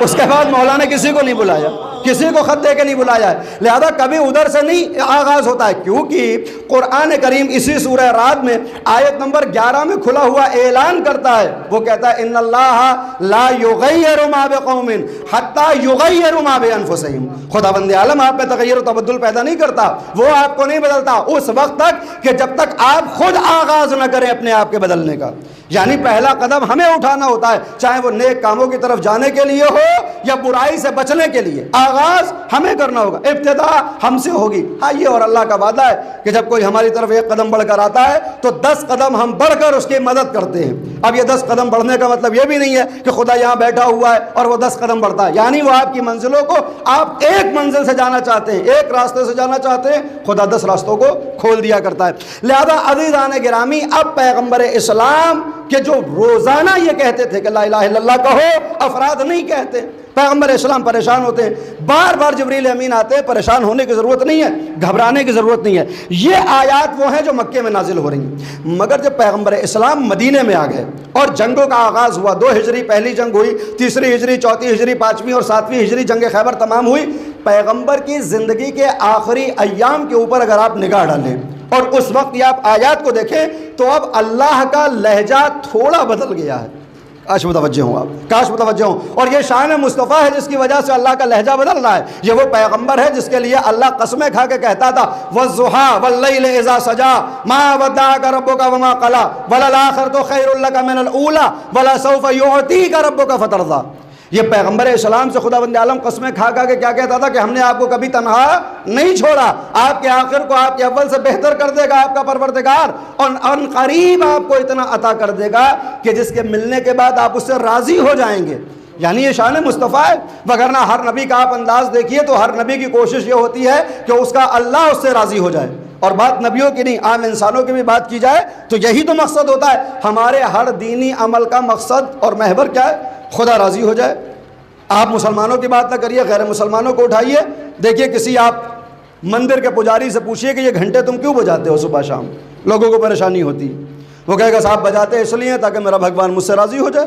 اس کے بعد مولا نے کسی کو نہیں بلایا، کسی کو خط دے کے نہیں بلایا ہے، لہذا کبھی ادھر سے نہیں آغاز ہوتا ہے، کیونکہ قرآن کریم اسی سورہ رعد میں آیت نمبر 11 میں کھلا ہوا اعلان کرتا ہے، وہ کہتا ہے ان اللہ لا یغیر ما بقوم حتی یغیر ما بانفسہم، خداوند عالم آپ میں تغیر و تبدل پیدا نہیں کرتا، وہ آپ کو نہیں بدلتا اس وقت تک کہ جب تک آپ خود آغاز نہ کریں اپنے آپ کے بدلنے کا۔ یعنی پہلا قدم ہمیں اٹھانا ہوتا ہے، چاہے وہ نیک کاموں کی طرف جانے کے لیے ہو یا برائی سے بچنے کے لیے، آغاز ہمیں کرنا ہوگا، ابتدا ہم سے ہوگی۔ ہاں یہ اور اللہ کا وعدہ ہے کہ جب کوئی ہماری طرف ایک قدم بڑھ کر آتا ہے تو 10 قدم ہم بڑھ کر اس کی مدد کرتے ہیں۔ اب یہ 10 قدم بڑھنے کا مطلب یہ بھی نہیں ہے کہ خدا یہاں بیٹھا ہوا ہے اور وہ 10 قدم بڑھتا ہے، یعنی وہ آپ کی منزلوں کو، آپ ایک منزل سے جانا چاہتے ہیں، ایک راستے سے جانا چاہتے ہیں، خدا 10 راستوں کو کھول دیا کرتا ہے۔ لہذا عزیزان گرامی، اب پیغمبر اسلام کہ جو روزانہ یہ کہتے تھے کہ لا الہ الا اللہ کہو، افراد نہیں کہتے، پیغمبر اسلام پریشان ہوتے ہیں، بار بار جبریل امین آتے ہیں، پریشان ہونے کی ضرورت نہیں ہے، گھبرانے کی ضرورت نہیں ہے، یہ آیات وہ ہیں جو مکے میں نازل ہو رہی ہیں۔ مگر جب پیغمبر اسلام مدینے میں آ گئے اور جنگوں کا آغاز ہوا، 2 ہجری پہلی جنگ ہوئی، 3 ہجری، 4 ہجری، 5ویں اور 7ویں ہجری جنگ خیبر تمام ہوئی، پیغمبر کی زندگی کے آخری ایام کے اوپر اگر آپ نگاہ ڈالیں اور اس وقت یہ آپ آیات کو دیکھیں تو اب اللہ کا لہجہ تھوڑا بدل گیا ہے۔ کاش متوجہ ہوں آپ، کاش متوجہ ہوں، اور یہ شان مصطفیٰ ہے جس کی وجہ سے اللہ کا لہجہ بدل رہا ہے۔ یہ وہ پیغمبر ہے جس کے لیے اللہ قسمیں کھا کے کہتا تھا وَالضُّحَىٰ وَاللَّيْلِ إِذَا سَجَىٰ مَا وَدَّعَكَ رَبُّكَ وَمَا قَلَىٰ وَلَلْآخِرَةُ خَيْرٌ لَكَ مِنَ الْأُولَىٰ وَلَسَوْفَ يُعْطِيكَ رَبُّكَ فَتَرْضَىٰ۔ یہ پیغمبر اسلام سے خداوند عالم قسمیں کھا کے کیا کہتا تھا کہ ہم نے آپ کو کبھی تنہا نہیں چھوڑا، آپ کے آخر کو آپ کے اول سے بہتر کر دے گا آپ کا پروردگار، اور ان قریب آپ کو اتنا عطا کر دے گا کہ جس کے ملنے کے بعد آپ اس سے راضی ہو جائیں گے۔ یعنی یہ شان مصطفیٰ ہے، وگرنہ ہر نبی کا آپ انداز دیکھیے تو ہر نبی کی کوشش یہ ہوتی ہے کہ اس کا اللہ اس سے راضی ہو جائے، اور بات نبیوں کی نہیں، عام انسانوں کی بھی بات کی جائے تو یہی تو مقصد ہوتا ہے۔ ہمارے ہر دینی عمل کا مقصد اور محور کیا ہے؟ خدا راضی ہو جائے۔ آپ مسلمانوں کی بات نہ کریے، غیر مسلمانوں کو اٹھائیے، دیکھیے کسی آپ مندر کے پجاری سے پوچھئے کہ یہ گھنٹے تم کیوں بجاتے ہو صبح شام؟ لوگوں کو پریشانی ہوتی ہے، وہ کہے گا صاحب بجاتے اس لیے تاکہ میرا بھگوان مجھ سے راضی ہو جائے۔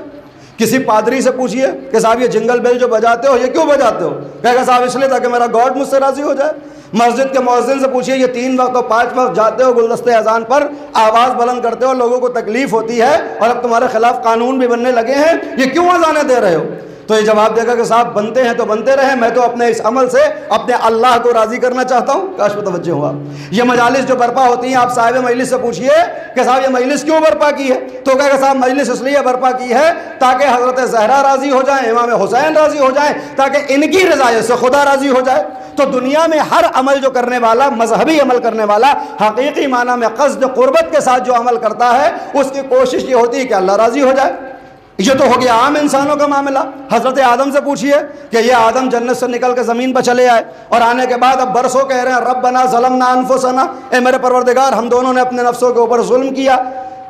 کسی پادری سے پوچھئے کہ صاحب یہ جنگل بیل جو بجاتے ہو یہ کیوں بجاتے ہو؟ کہے گا صاحب اس لیے تاکہ میرا گاڈ مجھ سے راضی ہو جائے۔ مسجد کے مؤذن سے پوچھئے یہ 3 وقت اور 5 وقت جاتے ہو گلدستے اذان پر، آواز بلند کرتے ہو، لوگوں کو تکلیف ہوتی ہے اور اب تمہارے خلاف قانون بھی بننے لگے ہیں، یہ کیوں اذانیں دے رہے ہو؟ تو یہ جواب دے گا کہ صاحب بنتے ہیں تو بنتے رہے، میں تو اپنے اس عمل سے اپنے اللہ کو راضی کرنا چاہتا ہوں۔ کاش متوجہ ہوا۔ یہ مجالس جو برپا ہوتی ہیں، آپ صاحب مجلس سے پوچھئے کہ صاحب یہ مجلس کیوں برپا کی ہے، تو کہے گا صاحب مجلس اس لیے برپا کی ہے تاکہ حضرت زہرا راضی ہو جائیں، امام حسین راضی ہو جائیں، تاکہ ان کی رضایت سے خدا راضی ہو جائے۔ تو دنیا میں ہر عمل جو کرنے والا، مذہبی عمل کرنے والا، حقیقی معنی میں قصد قربت کے ساتھ جو عمل کرتا ہے، اس کی کوشش یہ ہوتی ہے کہ اللہ راضی ہو جائے۔ یہ تو ہو گیا عام انسانوں کا معاملہ۔ حضرت آدم سے پوچھئے کہ یہ آدم جنت سے نکل کے زمین پر چلے آئے اور آنے کے بعد اب برسوں کہہ رہے ہیں ربنا ظلمنا انفسنا، اے میرے پروردگار ہم دونوں نے اپنے نفسوں کے اوپر ظلم کیا۔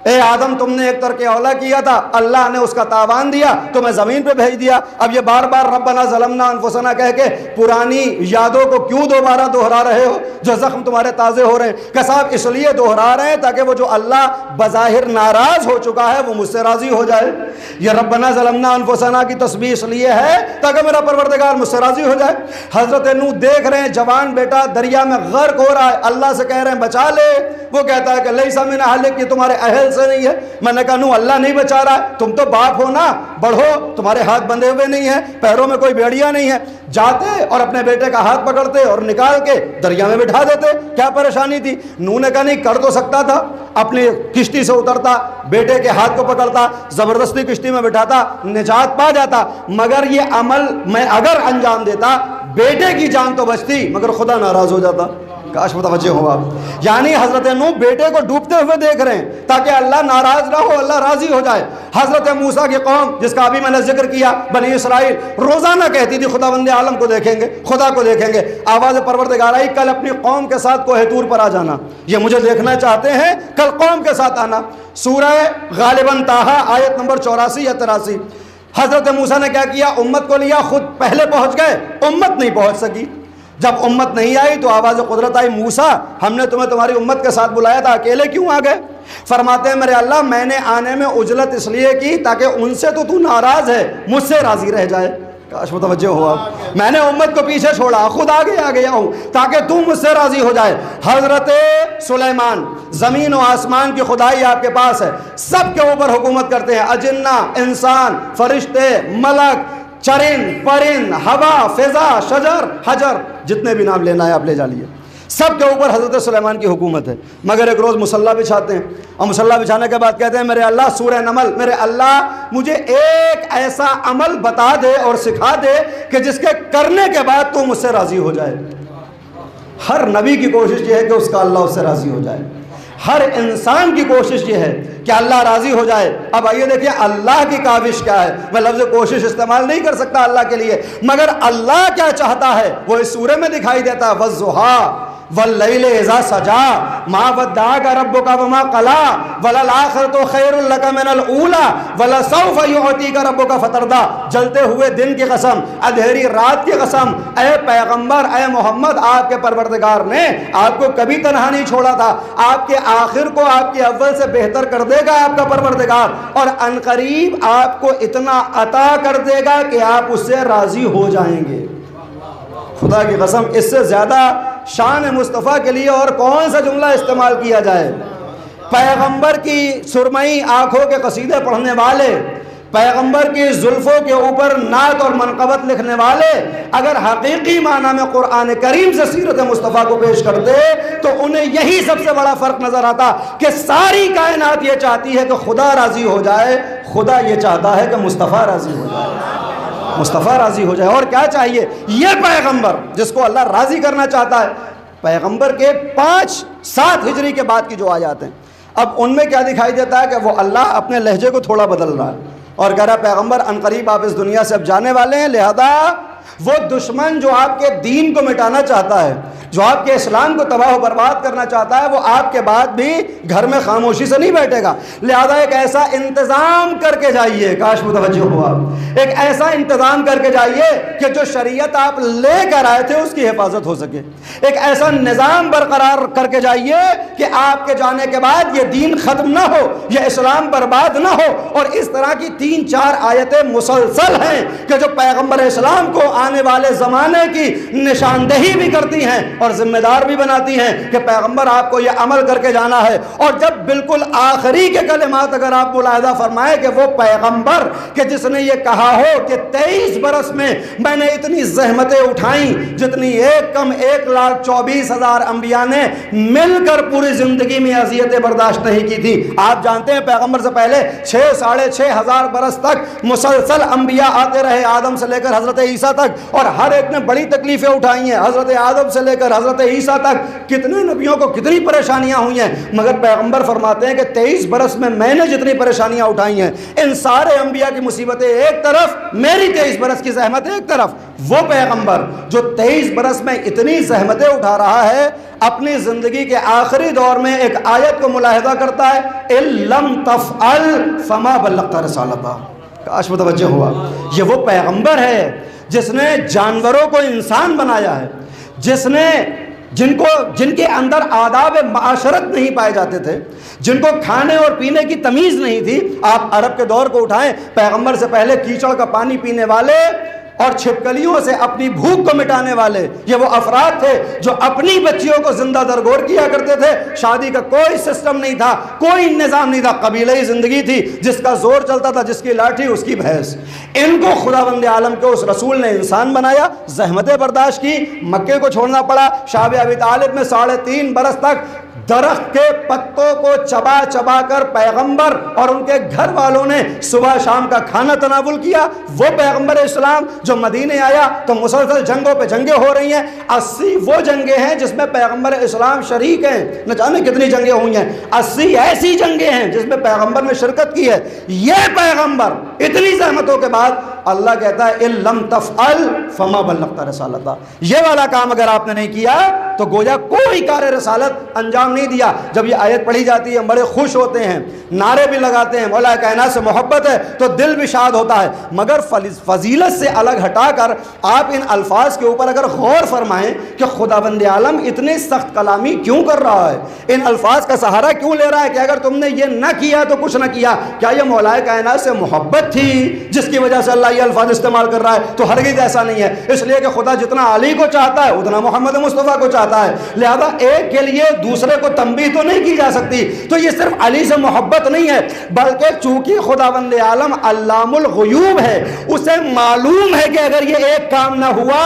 اے آدم تم نے ایک ترک اولا کیا تھا، اللہ نے اس کا تاوان دیا، تمہیں زمین پہ بھیج دیا۔ اب یہ بار بار ربنا ظلمنا انفسنا کہہ کے پرانی یادوں کو کیوں دوبارہ دہرا رہے ہو جو زخم تمہارے تازے ہو رہے ہیں؟ کہ صاحب اس لیے دہرا رہے ہیں تاکہ وہ جو اللہ بظاہر ناراض ہو چکا ہے وہ مجھ سے راضی ہو جائے۔ یہ ربنا ظلمنا انفسنا کی تسبیح اس لیے ہے تاکہ میرا پروردگار مجھ سے راضی ہو جائے۔ حضرت نوح دیکھ رہے ہیں جوان بیٹا دریا میں غرق ہو رہا ہے، اللہ سے کہہ رہے ہیں بچا لے، وہ کہتا ہے کہ لیسا من اہلک، یہ تمہارے اہل سے نہیں ہے۔ میں نے کہا نوح اللہ نہیں بچا رہا ہے، تم تو باپ ہو نا، بڑھو، تمہارے ہاتھ بندھے ہوئے نہیں ہیں، پیروں میں کوئی بیڑیاں نہیں ہے، جاتے اور اپنے بیٹے کا ہاتھ پکڑتے اور نکال کے دریا میں بٹھا دیتے، کیا پریشانی تھی؟ نوح نے کہا نہیں، کر تو سکتا تھا، اپنی کشتی سے اترتا، بیٹے کے ہاتھ کو پکڑتا، زبردستی کشتی میں بٹھاتا، نجات پا جاتا، مگر یہ عمل میں اگر انجام دیتا بیٹے کی جان تو بچتی مگر خدا ناراض ہو جاتا۔ کاش متوجہ ہو آپ، یعنی حضرت نوح بیٹے کو ڈوبتے ہوئے دیکھ رہے ہیں تاکہ اللہ ناراض نہ ہو، اللہ راضی ہو جائے۔ حضرت موسیٰ کی قوم جس کا ابھی میں نے ذکر کیا، بنی اسرائیل، روزانہ کہتی تھی خداوند عالم کو دیکھیں گے، خدا کو دیکھیں گے۔ آواز پروردگار آئی کل اپنی قوم کے ساتھ کوہ طور پر آ جانا، یہ مجھے دیکھنا چاہتے ہیں، کل قوم کے ساتھ آنا۔ سورہ غالباً طٰہٰ آیت نمبر 84 یا 83۔ حضرت موسیٰ نے کیا کیا؟ امت کو لیا، خود پہلے پہنچ گئے، امت نہیں پہنچ سکی۔ جب امت نہیں آئی تو آواز قدرت آئی، موسیٰ ہم نے تمہیں تمہاری امت کے ساتھ بلایا تھا، اکیلے کیوں آ گئے؟ فرماتے ہیں میرے اللہ میں نے آنے میں عجلت اس لیے کی تاکہ ان سے تو ناراض ہے، مجھ سے راضی رہ جائے۔ کاش متوجہ ہو آپ، میں نے امت کو پیچھے چھوڑا، خود آگے آ گیا ہوں تاکہ تم مجھ سے راضی ہو جائے۔ حضرت سلیمان، زمین و آسمان کی خدائی آپ کے پاس ہے، سب کے اوپر حکومت کرتے ہیں، اجنہ، انسان، فرشتے، ملک، چرند، پرند، ہوا، فضا، شجر، حجر، جتنے بھی نام لینا ہے آپ لے جائیے، سب کے اوپر حضرت سلیمان کی حکومت ہے۔ مگر ایک روز مصلی بچھاتے ہیں اور مصلی بچھانے کے بعد کہتے ہیں میرے اللہ، سورہ نمل، میرے اللہ مجھے ایک ایسا عمل بتا دے اور سکھا دے کہ جس کے کرنے کے بعد تو مجھ سے راضی ہو جائے۔ ہر نبی کی کوشش یہ ہے کہ اس کا اللہ اس سے راضی ہو جائے، ہر انسان کی کوشش یہ ہے کہ اللہ راضی ہو جائے۔ اب آئیے دیکھیں اللہ کی کاوش کیا ہے، میں لفظ کوشش استعمال نہیں کر سکتا اللہ کے لیے، مگر اللہ کیا چاہتا ہے وہ اس سورہ میں دکھائی دیتا ہے، وَالضُّحَىٰ وَاللَّيْلِ إِذَا سَجَىٰ مَا وَدَّعَكَ رَبُّكَ وَمَا قَلَىٰ وَلَلْآخِرَةُ خَيْرٌ لَكَ مِنَ الْأُولَىٰ وَلَسَوْفَ يُعْطِيكَ رَبُّكَ فَتَرْضَىٰ۔ جلتے ہوئے دن کی قسم، اندھیری رات کی قسم، اے پیغمبر، اے محمد، آپ کے پروردگار نے آپ کو کبھی تنہا نہیں چھوڑا تھا، آپ کے آخر کو آپ کے اول سے بہتر کر دے گا آپ کا پروردگار، اور عنقریب آپ کو اتنا عطا کر دے گا کہ آپ اس سے راضی ہو جائیں گے۔ خدا کی قسم اس سے زیادہ شان مصطفیٰ کے لیے اور کون سا جملہ استعمال کیا جائے؟ پیغمبر کی سرمئی آنکھوں کے قصیدے پڑھنے والے، پیغمبر کی زلفوں کے اوپر نعت اور منقبت لکھنے والے اگر حقیقی معنی میں قرآن کریم سے سیرت مصطفیٰ کو پیش کرتے تو انہیں یہی سب سے بڑا فرق نظر آتا کہ ساری کائنات یہ چاہتی ہے کہ خدا راضی ہو جائے، خدا یہ چاہتا ہے کہ مصطفیٰ راضی ہو جائے، مصطفیٰ راضی ہو جائے۔ اور کیا چاہیے؟ یہ پیغمبر جس کو اللہ راضی کرنا چاہتا ہے، پیغمبر کے 5-7 ہجری کے بعد کی جو آیات ہیں، اب ان میں کیا دکھائی دیتا ہے کہ وہ اللہ اپنے لہجے کو تھوڑا بدل رہا ہے اور کہہ رہا ہے پیغمبر عنقریب آپ اس دنیا سے اب جانے والے ہیں، لہذا وہ دشمن جو آپ کے دین کو مٹانا چاہتا ہے، جو آپ کے اسلام کو تباہ و برباد کرنا چاہتا ہے، وہ آپ کے بعد بھی گھر میں خاموشی سے نہیں بیٹھے گا، لہذا ایک ایسا انتظام کر کے جائیے، کاش متوجہ ہو آپ، ایک ایسا انتظام کر کے جائیے کہ جو شریعت آپ لے کر آئے تھے اس کی حفاظت ہو سکے، ایک ایسا نظام برقرار کر کے جائیے کہ آپ کے جانے کے بعد یہ دین ختم نہ ہو، یہ اسلام برباد نہ ہو۔ اور اس طرح کی 3-4 آیتیں مسلسل ہیں کہ جو پیغمبر اسلام کو آنے والے زمانے کی نشاندہی بھی کرتی ہیں اور ذمہ دار بھی بناتی ہیں کہ پیغمبر آپ کو یہ عمل کر کے جانا ہے۔ اور جب بالکل آخری کے کلمات اگر آپ ملاحظہ فرمائیں کہ وہ پیغمبر کہ جس نے یہ کہا ہو کہ 23 برس میں نے اتنی زحمتیں اٹھائیں جتنی 1,24,000 انبیاء نے مل کر پوری زندگی میں اذیتیں برداشت نہیں کی تھی۔ آپ جانتے ہیں پیغمبر سے پہلے 6,500 برس تک مسلسل انبیاء آتے رہے، آدم سے لے کر حضرت عیسیٰ تک، تک، اور ہر ایک نے بڑی تکلیفیں اٹھائی ہیں، حضرت آدم سے لے کر حضرت عیسیٰ تک کتنے نبیوں کو کتنی پریشانیاں ہوئی ہیں، مگر پیغمبر فرماتے ہیں کہ 23 برس میں نے جتنی پریشانیاں اٹھائی ہیں، ان سارے انبیاء کی مصیبتیں ایک طرف، میری 23 برس کی زحمت ایک طرف، وہ پیغمبر جو 23 برس میں اتنی زحمتیں اٹھا رہا ہے، اپنی زندگی کے آخری دور میں ایک آیت کو ملاحظہ کرتا ہے، اِن لَمْ تَفْعَلْ فَمَا بَلَّغْتَ رِسَالَتَهُ۔ کاش متوجہ ہوا، یہ وہ پیغمبر ہے جس نے جانوروں کو انسان بنایا ہے، جن کے اندر آداب معاشرت نہیں پائے جاتے تھے، جن کو کھانے اور پینے کی تمیز نہیں تھی۔ آپ عرب کے دور کو اٹھائیں، پیغمبر سے پہلے کیچڑ کا پانی پینے والے اور چھپکلیوں سے اپنی بھوک کو مٹانے والے یہ وہ افراد تھے جو اپنی بچیوں کو زندہ درگور کیا کرتے تھے۔ شادی کا کوئی سسٹم نہیں تھا، کوئی نظام نہیں تھا، قبیلہی زندگی تھی، جس کا زور چلتا تھا، جس کی لاٹھی اس کی بھینس۔ ان کو خداوند عالم کے اس رسول نے انسان بنایا، زحمتیں برداشت کی، مکے کو چھوڑنا پڑا، شعب ابی طالب میں 3.5 برس تک درخت کے پتوں کو چبا چبا کر پیغمبر اور ان کے گھر والوں نے صبح شام کا کھانا تناول کیا۔ وہ پیغمبر اسلام جو مدینے آیا تو مسلسل جنگوں پہ جنگیں ہو رہی ہیں، 80 وہ جنگیں ہیں جس میں پیغمبر اسلام شریک ہیں، نہ جانے کتنی جنگیں ہوئی ہیں، 80 ایسی جنگیں ہیں جس میں پیغمبر نے شرکت کی ہے۔ یہ پیغمبر اتنی زحمتوں کے بعد اللہ کہتا ہے اِن لَمْ تَفْعَلْ فَمَا بَلَّغْتَ رِسَالَتَهُ، یہ والا کام اگر آپ نے نہیں کیا تو گویا کوئی کار رسالت انجام نہیں دیا۔ جب یہ آیت پڑھی جاتی ہے ہم بڑے خوش ہوتے ہیں، نعرے بھی لگاتے ہیں، مولا کائنات سے محبت ہے تو دل بھی شاد ہوتا ہے، مگر فضیلت سے الگ ہٹا کر آپ ان الفاظ کے اوپر اگر غور فرمائیں کہ خداوند عالم اتنے سخت کلامی کیوں کر رہا ہے، ان الفاظ کا سہارا کیوں لے رہا ہے کہ اگر تم نے یہ نہ کیا تو کچھ نہ کیا، کیا یہ مولا کائنات سے محبت تھی جس کی وجہ سے اللہ یہ الفاظ استعمال کر رہا ہے؟ تو ہرگز ایسا نہیں ہے، اس لیے کہ خدا جتنا علی کو چاہتا ہے اتنا محمد مصطفیٰ کو چاہتا ہے، لہذا ایک کے لیے دوسرے کو تنبیہ تو نہیں کی جا سکتی۔ تو یہ صرف علی سے محبت نہیں ہے، بلکہ چونکہ خداوند عالم علام الغیوب ہے، اسے معلوم ہے کہ اگر یہ ایک کام نہ ہوا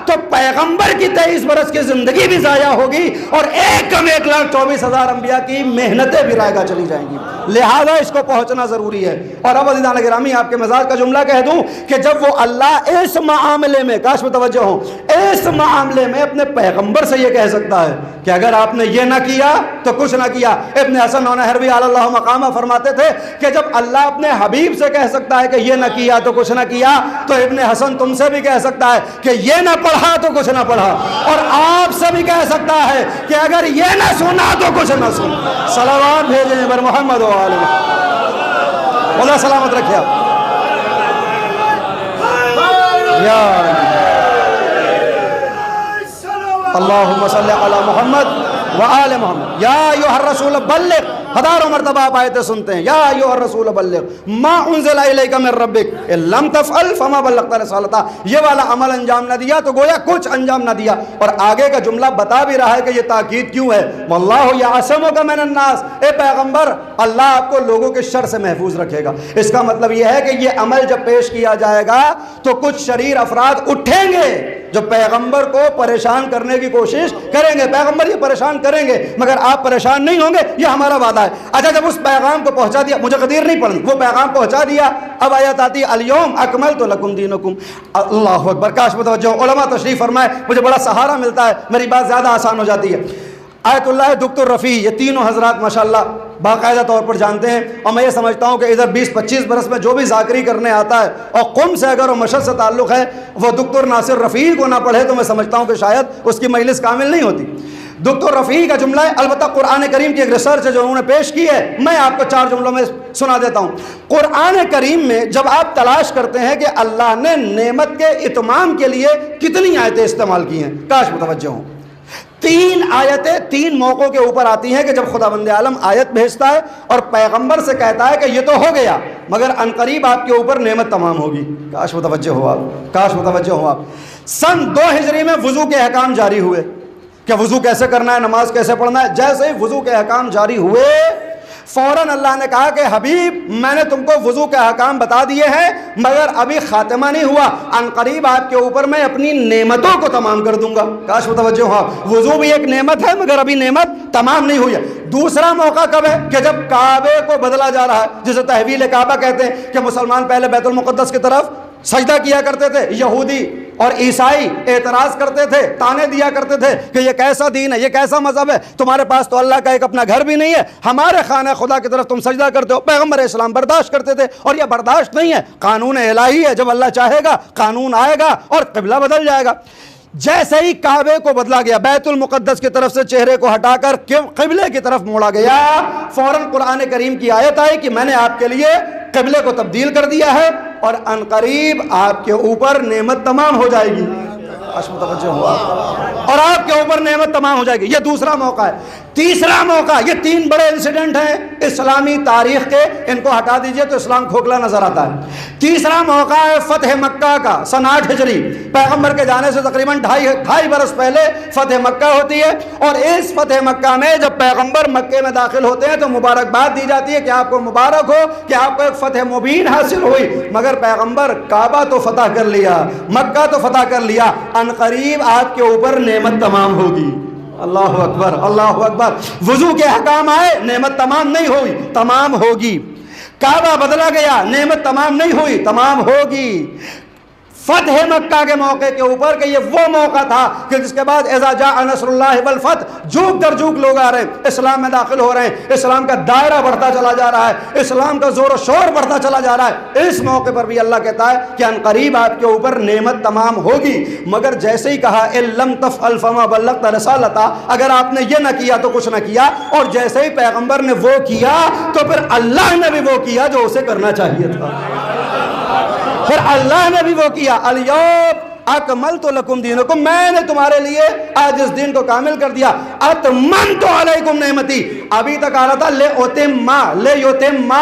تو پیغمبر کی 23 برس کی زندگی بھی ضائع ہوگی اور 1,24,000 انبیاء کی محنتیں بھی رائگاں چلی جائیں گی، لہذا اس کو پہنچنا ضروری ہے۔ اور اب عزیزان گرامی آپ کے مزاج کا جملہ کہہ دوں کہ جب وہ اللہ اس معاملے میں، کاش متوجہ ہوں، اس معاملے میں اپنے پیغمبر سے یہ کہہ سکتا ہے کہ اگر آپ نے یہ نہ کیا تو کچھ نہ کیا۔ ابن حسن نونہروی علی اللہ مقامہ فرماتے تھے کہ جب اللہ اپنے حبیب سے کہہ سکتا ہے کہ یہ نہ کیا تو کچھ نہ کیا، تو ابن حسن تم سے بھی کہہ سکتا ہے کہ یہ نہ پڑھا تو کچھ نہ پڑھا، اور آپ سے بھی کہہ سکتا ہے کہ اگر یہ نہ سنا تو کچھ نہ سنا۔ صلوات بھیجیں بر محمد و آل محمد، خدا سلامت رکھے آپ۔ یا اللہم صلی علی محمد وآل محمد۔ یا ایھا الرسول بلغ، ہزاروں مرتبہ آپ آیتیں سنتے ہیں، یا ایھا الرسول بلغ ما انزل الیک من ربک ان لم تفعل فما بلغت رسالتہ۔ یہ والا عمل انجام نہ دیا تو گویا کچھ انجام نہ دیا۔ اور آگے کا جملہ بتا بھی رہا ہے کہ یہ تاکید کیوں ہے، واللہ یعصمک من الناس، اے پیغمبر اللہ آپ کو لوگوں کے شر سے محفوظ رکھے گا۔ اس کا مطلب یہ ہے کہ یہ عمل جب پیش کیا جائے گا تو کچھ شریر افراد اٹھیں گے جو پیغمبر کو پریشان کرنے کی کوشش کریں گے۔ پیغمبر یہ پریشان کریں گے مگر آپ پریشان نہیں ہوں گے، یہ ہمارا وعدہ ہے۔ اچھا جب اس پیغام کو پہنچا دیا، مجھے قدیر نہیں پڑھنی، وہ پیغام پہنچا دیا، اب آیت آتی ہے الیوم اکملت لکم دینکم۔ اللہ اکبر، کاش متوجہ ہو، علماء تشریف فرمائے، مجھے بڑا سہارا ملتا ہے، میری بات زیادہ آسان ہو جاتی ہے۔ آیت اللہ دکتور رفیع، یہ تینوں حضرات ماشاءاللہ باقاعدہ طور پر جانتے ہیں، اور میں یہ سمجھتا ہوں کہ ادھر 20-25 برس میں جو بھی ذاکری کرنے آتا ہے اور قم سے اگر وہ مشہد سے تعلق ہے، وہ دکتور ناصر رفیع کو نہ پڑھے تو میں سمجھتا ہوں کہ شاید اس کی مجلس کامل نہیں ہوتی۔ دکتور رفیع کا جملہ ہے، البتہ قرآن کریم کی ایک ریسرچ ہے جو انہوں نے پیش کی ہے، میں آپ کو 4 جملوں میں سنا دیتا ہوں۔ قرآن کریم میں جب آپ تلاش کرتے ہیں کہ اللہ نے نعمت کے اتمام کے لیے کتنی آیتیں استعمال کی ہیں، کاش متوجہ ہوں، 3 آیتیں 3 موقعوں کے اوپر آتی ہیں کہ جب خداوند عالم آیت بھیجتا ہے اور پیغمبر سے کہتا ہے کہ یہ تو ہو گیا مگر عنقریب آپ کے اوپر نعمت تمام ہوگی۔ کاش متوجہ ہو آپ، کاش متوجہ ہو آپ۔ سن 2 ہجری میں وضو کے احکام جاری ہوئے کہ وضو کیسے کرنا ہے، نماز کیسے پڑھنا ہے۔ جیسے ہی وضو کے احکام جاری ہوئے فوراً اللہ نے کہا کہ حبیب میں نے تم کو وضو کے احکام بتا دیے ہیں مگر ابھی خاتمہ نہیں ہوا، عنقریب آپ کے اوپر میں اپنی نعمتوں کو تمام کر دوں گا۔ کاش متوجہ ہو، وضو بھی ایک نعمت ہے مگر ابھی نعمت تمام نہیں ہوئی ہے۔ دوسرا موقع کب ہے کہ جب کعبے کو بدلا جا رہا ہے، جسے تحویل کعبہ کہتے ہیں، کہ مسلمان پہلے بیت المقدس کی طرف سجدہ کیا کرتے تھے، یہودی اور عیسائی اعتراض کرتے تھے، تانے دیا کرتے تھے کہ یہ کیسا دین ہے، یہ کیسا مذہب ہے، تمہارے پاس تو اللہ کا ایک اپنا گھر بھی نہیں ہے، ہمارے خانہ خدا کی طرف تم سجدہ کرتے ہو۔ پیغمبر اسلام برداشت کرتے تھے، اور یہ برداشت نہیں ہے، قانون الہی ہے، جب اللہ چاہے گا قانون آئے گا اور قبلہ بدل جائے گا۔ جیسے ہی کعبے کو بدلا گیا، بیت المقدس کی طرف سے چہرے کو ہٹا کر قبلے کی طرف موڑا گیا، فوراً قرآن کریم کی آیت آئی کہ میں نے آپ کے لیے قبلے کو تبدیل کر دیا ہے اور عنقریب آپ کے اوپر نعمت تمام ہو جائے گی۔ متوجہ ہوا؟ اور آپ کے اوپر نعمت تمام ہو جائے گی۔ یہ دوسرا موقع ہے۔ تیسرا موقع، یہ تین بڑے انسیڈنٹ ہیں اسلامی تاریخ کے، ان کو ہٹا دیجئے تو اسلام کھوکھلا نظر آتا ہے۔ تیسرا موقع ہے فتح مکہ کا، سن 8 ہجری، پیغمبر کے جانے سے تقریباً ڈھائی برس پہلے فتح مکہ ہوتی ہے، اور اس فتح مکہ میں جب پیغمبر مکے میں داخل ہوتے ہیں تو مبارکباد دی جاتی ہے کہ آپ کو مبارک ہو کہ آپ کو ایک فتح مبین حاصل ہوئی، مگر پیغمبر کعبہ تو فتح کر لیا، مکہ تو فتح کر لیا، عنقریب آپ کے اوپر نعمت تمام ہوگی۔ اللہ اکبر، اللہ اکبر۔ وضو کے حکام آئے، نعمت تمام نہیں ہوئی، تمام ہوگی۔ کعبہ بدلا گیا، نعمت تمام نہیں ہوئی، تمام ہوگی۔ فتح مکہ کے موقع کے اوپر کہ یہ وہ موقع تھا کہ جس کے بعد اذا جاء نصر اللہ والفتح، جھوک در جھوک لوگ آ رہے ہیں، اسلام میں داخل ہو رہے ہیں، اسلام کا دائرہ بڑھتا چلا جا رہا ہے، اسلام کا زور و شور بڑھتا چلا جا رہا ہے۔ اس موقع پر بھی اللہ کہتا ہے کہ عنقریب آپ کے اوپر نعمت تمام ہوگی، مگر جیسے ہی کہا ان لم تفعل فما بلغت رسالتہ، اگر آپ نے یہ نہ کیا تو کچھ نہ کیا، اور جیسے ہی پیغمبر نے وہ کیا تو پھر اللہ نے بھی وہ کیا جو اسے کرنا چاہیے تھا، پھر اللہ نے بھی وہ کیا۔ الیوم اکملت لکم دینکم، میں نے تمہارے لیے آج اس دین کو کامل کر دیا۔ اتممت علیکم نعمتی، ابھی تک آ رہا تھا لے یتما،